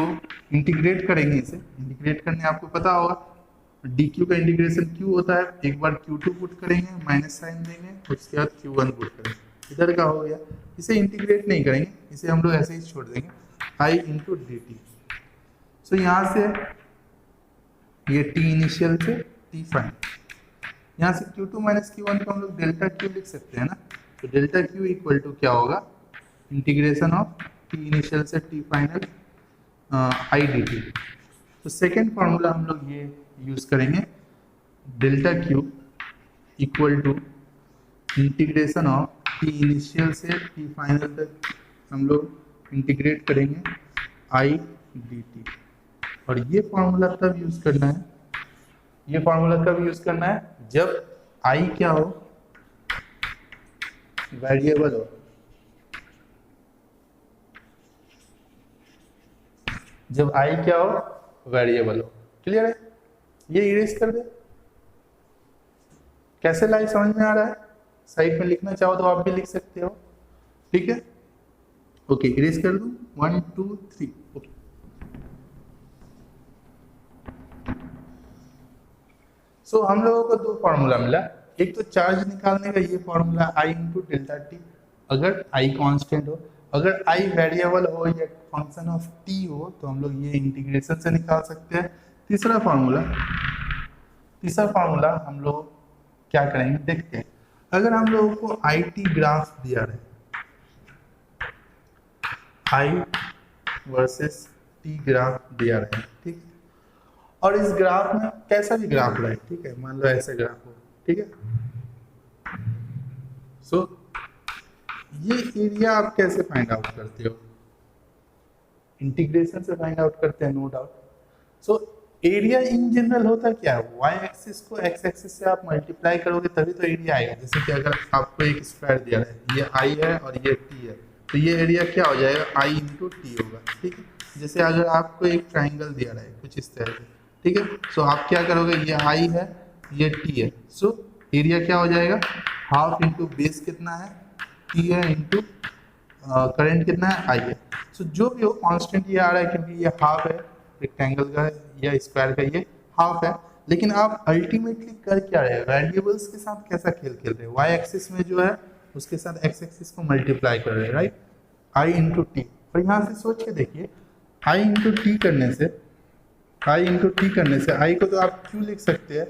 इंटीग्रेट करेंगे इसे, इंटीग्रेट करने आपको पता होगा dq का इंटीग्रेशन q होता है, एक बार q2 पुट करेंगे, माइनस साइन देंगे, उसके बाद q1 पुट करेंगे, इधर का हो गया। इसे इंटीग्रेट नहीं करेंगे, इसे हम लोग ऐसे ही छोड़ देंगे, आई इंटू डी टी। सो यहाँ से ये t इनिशियल से t फाइनल, यहाँ से q2 माइनस q1 को हम लोग डेल्टा q लिख सकते हैं ना, तो डेल्टा q इक्वल टू क्या होगा, इंटीग्रेशन ऑफ t इनिशियल से t final I D T. तो सेकेंड फॉर्मूला हम लोग ये यूज करेंगे, delta q equal to integration of t initial से t फाइनल तक हम लोग इंटीग्रेट करेंगे आई डी टी। और ये फॉर्मूला तब यूज करना है, ये फॉर्मूला कब यूज करना है, जब आई क्या हो, वेरिएबल हो, जब आई क्या हो, वेरिएबल हो। क्लियर है, ये इरेज कर दे, कैसे लाई समझ में आ रहा है, साइड में लिखना चाहो तो आप भी लिख सकते हो, ठीक है। ओके, इरेज कर दूं, 1 2 3, ओके। सो हम लोगों को दो फॉर्मूला मिला, एक तो चार्ज निकालने का ये formula I into delta T, अगर आई कांस्टेंट हो, अगर आई वेरिएबल हो या फंक्शन ऑफ टी हो तो हम लोग ये इंटीग्रेशन से निकाल सकते हैं। तीसरा फॉर्मूला हम लोग क्या करेंगे देखते हैं, अगर हम लोगों को आई टी ग्राफ दिया रहे, आई वर्सेस टी ग्राफ दिया रहे, ठीक है, और इस ग्राफ में कैसा भी ग्राफ रहे, ठीक है, मान लो ऐसे ग्राफ हो, ठीक है। सो ये एरिया आप कैसे फाइंड आउट करते हो, इंटीग्रेशन से फाइंड आउट करते हैं, no doubt. So area in general होता क्या है, वाई एक्सिस को एक्स एक्सिस से आप मल्टीप्लाई करोगे तभी तो एरिया आएगा। जैसे कि अगर आपको एक स्क्वायर दिया है, ये आई है और ये टी है, तो ये एरिया क्या हो जाएगा, आई इंटू टी होगा, ठीक है। जैसे अगर आपको एक ट्राइंगल दिया है कुछ इस तरह से, ठीक है, सो आप क्या करोगे, ये आई है ये टी है, सो एरिया क्या हो जाएगा, हाफ इंटू बेस कितना है टी है इंटू करंट कितना है आई है। सो जो भी हो कांस्टेंट ये आ रहा है क्योंकि ये हाफ है रेक्टेंगल का या स्क्वायर का, ये हाफ है। लेकिन आप अल्टीमेटली कर क्या रहे हैं, वेरिएबल्स के साथ कैसा खेल खेल रहे हैं, वाई एक्सिस में जो है उसके साथ एक्स एक्सिस को मल्टीप्लाई कर रहे हैं, राइट, आई इंटू टी। और यहाँ से सोच के देखिए, आई इंटू टी करने से, आई इंटू टी करने से आई को तो आप क्यू लिख सकते हैं,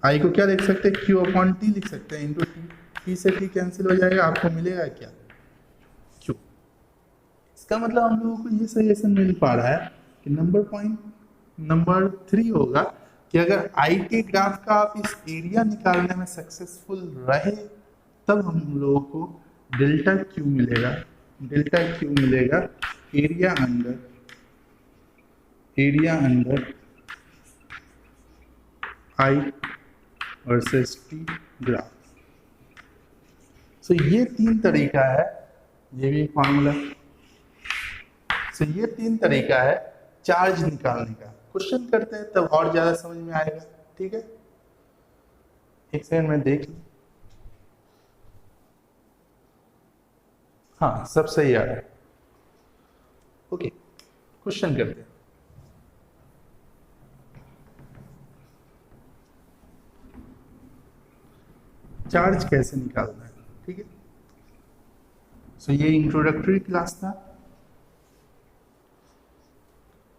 आई को क्या लिख सकते हैं, क्यू अपॉन टी लिख सकते हैं इंटू टी, टी से टी कैंसिल हो जाएगा, आपको मिलेगा क्या, क्यू। इसका मतलब हम लोगों को ये सजेशन मिल पा रहा है कि नंबर 3 होगा कि अगर आई टी ग्राफ का आप इस एरिया निकालने में सक्सेसफुल रहे तब हम लोगों को डेल्टा क्यू मिलेगा, area under area under I versus T graph. So ये तीन तरीका है, ये भी फॉर्मूला। सो ये तीन तरीका है चार्ज निकालने का। क्वेश्चन करते हैं तब और ज्यादा समझ में आएगा। ठीक है, एक सेकंड में देख ली। हाँ, सब सही आ रहा है। ओके, क्वेश्चन करते हैं। चार्ज कैसे निकालना है, ठीक है। सो ये इंट्रोडक्टरी क्लास था।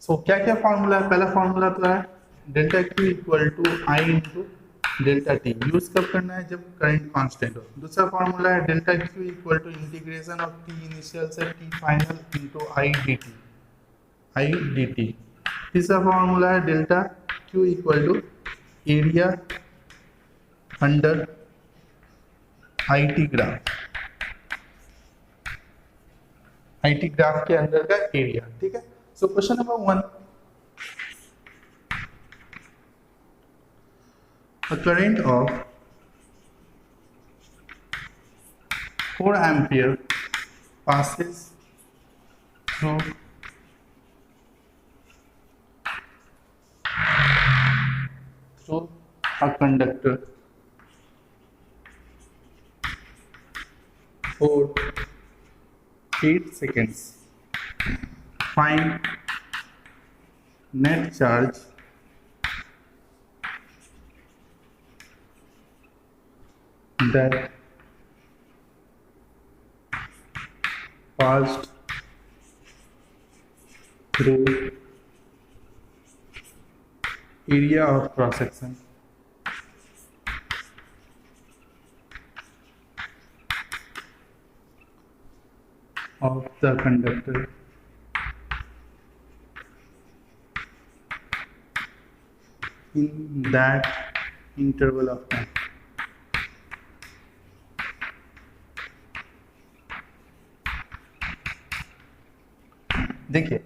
सो क्या क्या फॉर्मूला है? पहला फॉर्मूला तो है delta Q equal to I into delta T. Use कब करना है? जब करंट कांस्टेंट हो। दूसरा फॉर्मूला है delta Q equal to integration of T initial से T final into I D T. तीसरा फॉर्मूला है delta Q equal to area under I T graph. I T graph के अंदर का एरिया। ठीक है। So question number 1, a current of 4 ampere passes through a conductor for 8 seconds. Find net charge that passed through area of cross section of the conductor in that interval of time. देखिए,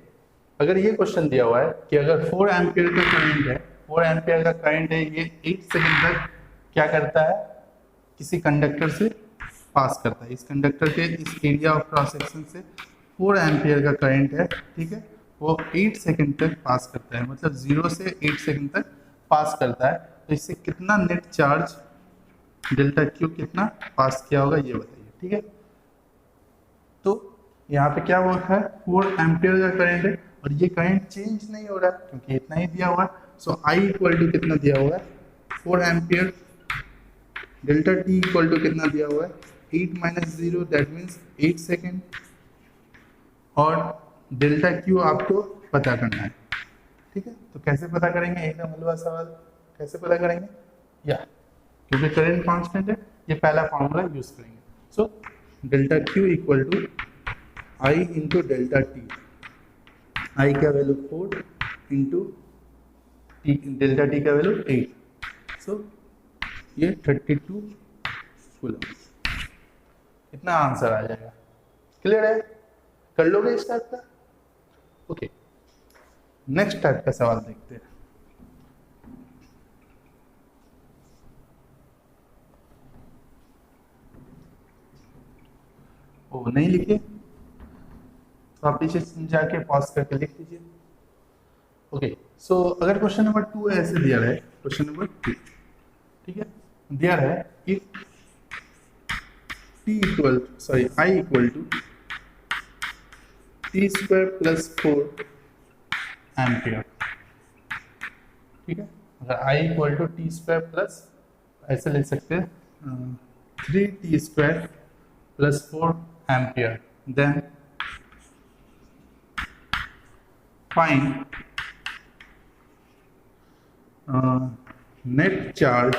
अगर ये question दिया हुआ है कि अगर 4 ampere का current है, 4 एम्पियर का करंट है, ये 8 सेकंड तक क्या करता है? किसी कंडक्टर से पास करता है। इस कंडक्टर के इस एरिया ऑफ क्रॉस सेक्शन से 4 एम्पियर का करंट है, ठीक है, वो 8 सेकंड तक पास करता है। मतलब 0 से 8 सेकंड तक पास करता है। तो इससे कितना नेट चार्ज डेल्टा क्यू कितना पास किया होगा, ये बताइए। ठीक है, तो यहाँ पे क्या हुआ है? 4 एम्पियर का करंट है और ये करंट चेंज नहीं हो रहा है क्योंकि इतना ही दिया हुआ है। सो आई इक्वल टू कितना दिया हुआ है? 4 ampere. Delta T equal to कितना दिया हुआ है? 8 माइनस 0, दैट मीन्स 8 सेकेंड। और डेल्टा क्यू आपको पता करना है। ठीक है, तो कैसे पता करेंगे? एकदम हलवा सवाल। कैसे पता करेंगे? या क्योंकि करंट कांस्टेंट है, ये पहला फॉर्मूला यूज करेंगे। So delta Q equal to I into delta T. I का वैल्यू 4 इंटू डेल्टा टी का वैल्यू 8। सो ये 32 कूलम। इतना आंसर आ जाएगा। क्लियर है? कर लोगे इस टाइप का? ओके, नेक्स्ट टाइप का सवाल देखते हैं। ओ नहीं लिखे तो आप पीछे जाके पॉज करके लिख लीजिए। ओके, सो अगर क्वेश्चन नंबर 2 ऐसे दिया है, क्वेश्चन नंबर 2, ठीक है, दिया है कि I equal to T square plus 4 ampere. ठीक है, अगर I equal to T square plus, ऐसे लिख सकते हैं 3t square plus 4 ampere, then find net charge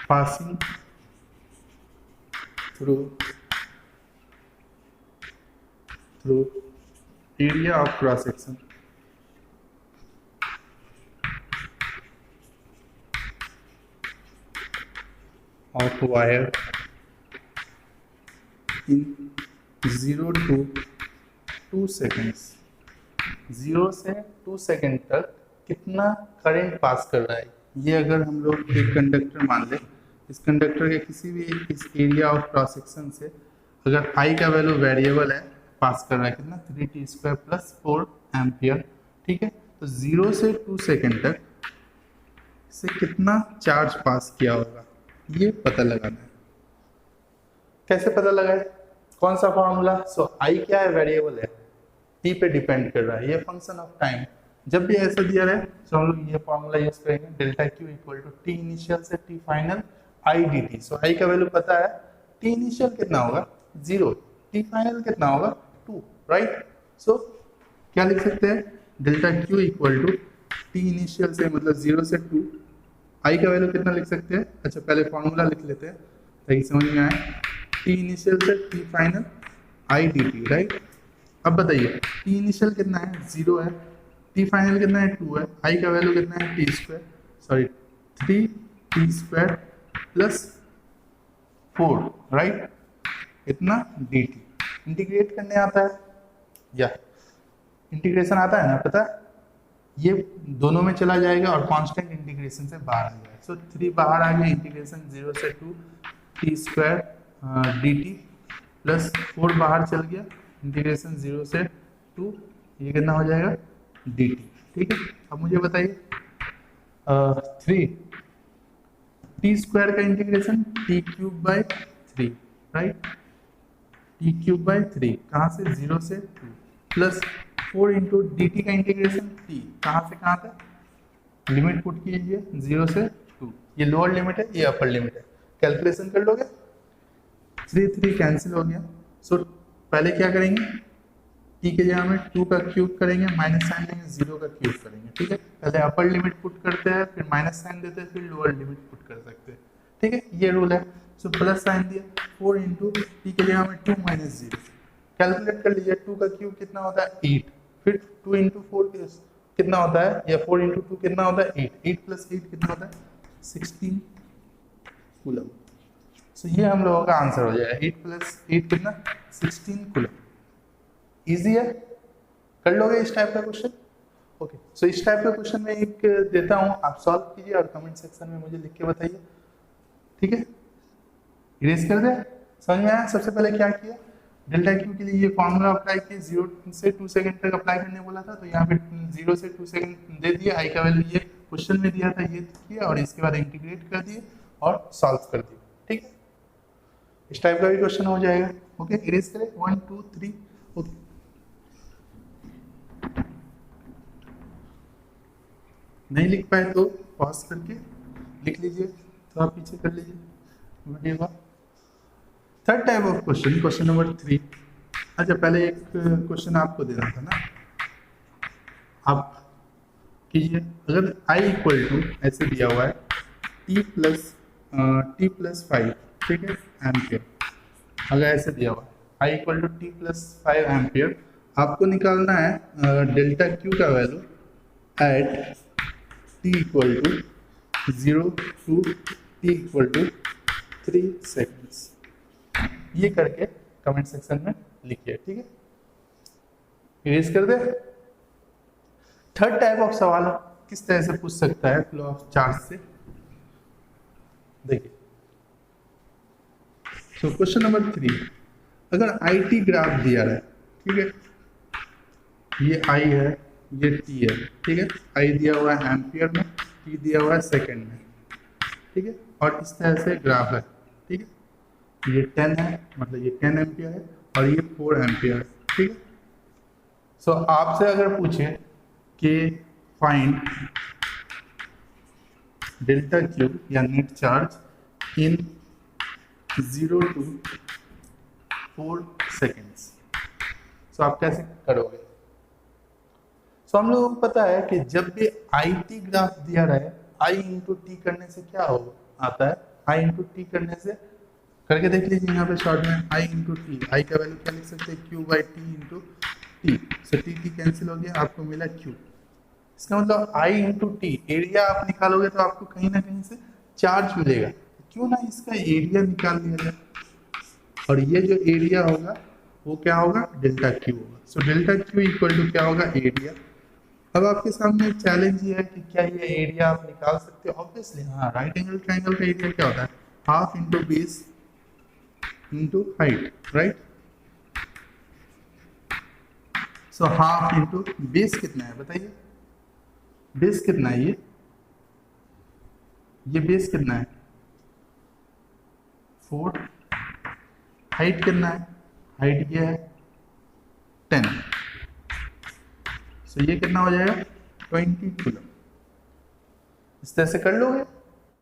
passing through area of cross section of wire in 0 to 2 seconds 0 से 2 second तक कितना करंट पास कर रहा है। ये अगर हम लोग एक कंडक्टर मान ले, इस कंडक्टर के किसी भी इस एरिया ऑफ क्रॉस सेक्शन से अगर I का वैल्यू वेरिएबल है, पास कर रहा है कितना 3t² प्लस 4 एम्पियर, ठीक है। तो 0 से 2 सेकेंड तक से कितना चार्ज पास किया होगा ये पता लगाना है। कैसे पता लगाए, कौन सा फॉर्मूला? सो I क्या है, वेरिएबल है, t पे डिपेंड कर रहा है, ये फंक्शन ऑफ टाइम। जब भी ऐसा दिया रहे तो हम लोग ये फॉर्मूला यूज करेंगे, delta Q equal to T initial से T final I D T. So I का वैल्यू पता है, टी इनिशियल कितना होगा 0, टी फाइनल कितना होगा 2, राइट। सो क्या लिख सकते हैं, delta Q equal to T initial से मतलब 0 से 2, I का वैल्यू कितना लिख सकते हैं। अच्छा पहले फॉर्मूला लिख लेते हैं ताकि समझ में आए, टी इनिशियल से T final I D T, right. अब बताइए टी इनिशियल कितना है 0 है, टी फाइनल कितना है 2 है, I का वैल्यू कितना है t² 3t² प्लस 4, राइट, इतना dt। इंटीग्रेट करने आता है या इंटीग्रेशन आता है ना, पता है, ये दोनों में चला जाएगा और कांस्टेंट इंटीग्रेशन से बाहर आ जाएगा। सो 3 बाहर आ गया, इंटीग्रेशन 0 से 2 t² dt प्लस 4 बाहर चल गया, इंटीग्रेशन 0 से 2, ये कितना हो जाएगा dt, ठीक है। अब मुझे बताइए 3 t² का इंटीग्रेशन t³ 3, राइट, t³ कहाँ से 0 से 2 प्लस 4 इंटू dt का इंटीग्रेशन t कहाँ से कहाँ तक, लिमिट पुट कीजिए 0 से 2, ये लोअर लिमिट है ये अपर लिमिट है, कैलकुलेशन कर लोगे, 3 कैंसिल हो गया। सो पहले क्या करेंगे, t के जगह में 2 का क्यूब करेंगे, माइनस साइन देंगे, 0 का क्यूब करेंगे, ठीक है। पहले अपर लिमिट पुट करते हैं, फिर माइनस साइन देते हैं, फिर लोअर लिमिट पुट कर सकते हैं, ठीक है, ये रूल है। सो प्लस साइन दिया, 4 इंटू टी के जगह में 2 माइनस 0, कैलकुलेट कर लीजिए, 2 का क्यूब कितना होता है 8, फिर 2 इंटू 4 कितना होता है, या 4 इंटू 2 कितना होता है 8, 8 प्लस 8 कितना होता है 16 कूलम। सो ये हम लोगों का आंसर हो जाएगा, 8 प्लस 8 कितना 16 कूलम। इजी है, कर लोगे इस टाइप का क्वेश्चन। ओके, सो इस टाइप का क्वेश्चन मैं एक देता हूँ, आप सॉल्व कीजिए और कमेंट सेक्शन में मुझे लिख के बताइए, ठीक है। इरेज कर दे, समझ में आया। सबसे पहले क्या किया, डेल्टा क्यू के लिए ये फॉर्मूला अप्लाई किया, 0 से 2 सेकंड तक अप्लाई करने बोला था, तो यहाँ पे 0 से 2 सेकंड दे दिया, आई का वैल्यू ये क्वेश्चन में दिया था ये किया, और इसके बाद इंटीग्रेट कर दिए और सॉल्व कर दिए, ठीक है। इस टाइप का भी क्वेश्चन हो जाएगा। ओके, इरेज करें 1 2 3। ओके, नहीं लिख पाए तो पॉज करके लिख लीजिए, तो आप पीछे कर लीजिए वीडियो का। Third type of question, question number 3। अच्छा पहले एक क्वेश्चन आपको देना था ना, आप कीजिए। अगर i इक्वल टू ऐसे दिया हुआ है t प्लस 5, ठीक है, एम्पियर, अगर ऐसे दिया हुआ है i equal to t plus 5 ampere, आपको निकालना है डेल्टा q का value at t equal to 0 to t equal to 3 seconds. ये करके कमेंट सेक्शन में लिखिए, ठीक है। इरेज कर दे। थर्ड टाइप ऑफ सवाल किस तरह से पूछ सकता है फ्लो ऑफ चार्ज से, देखिए। सो क्वेश्चन नंबर 3, अगर IT ग्राफ दिया है, ठीक है, ये I है, ये T है, ठीक है, I दिया हुआ है एम्पियर में, T दिया हुआ है सेकेंड में, ठीक है, और इस तरह से ग्राफ है, ठीक है, ये 10 है, मतलब ये 10 एम्पियर है, और ये 4 एम्पियर है, ठीक है। सो आपसे अगर पूछे कि फाइंड डेल्टा क्यू या net charge in 0 to 4 seconds, so आप कैसे करोगे। सो हम लोगों को पता है कि जब भी IT ग्राफ दिया रहे, I इंटू टी करने से क्या हो आता है, I इंटू टी करने से, करके देख लीजिए यहाँ पे शॉर्ट में, I इंटू टी, आई का वैल्यू क्या लिख सकते हैं, Q by T into T. So T cancel हो गया, आपको मिला Q। इसका मतलब I इंटू टी, एरिया आप निकालोगे तो आपको कहीं ना कहीं से चार्ज मिलेगा, क्यों ना इसका एरिया निकाल लिया जाए, और ये जो एरिया होगा वो क्या होगा, डेल्टा क्यू होगा। So delta Q equal to क्या होगा, एरिया। अब आपके सामने एक चैलेंज ये है कि क्या ये एरिया आप निकाल सकते हो, ऑब्वियसली हाँ। राइट एंगल ट्राइंगल का एरिया क्या होता है, half into base into height, right. So half into base कितना है बताइए, बेस कितना है ये बेस कितना है 4, हाइट कितना है, हाइट ये है 10। सो ये कितना हो जाएगा 20 कूलम। इस तरह से कर लोगे।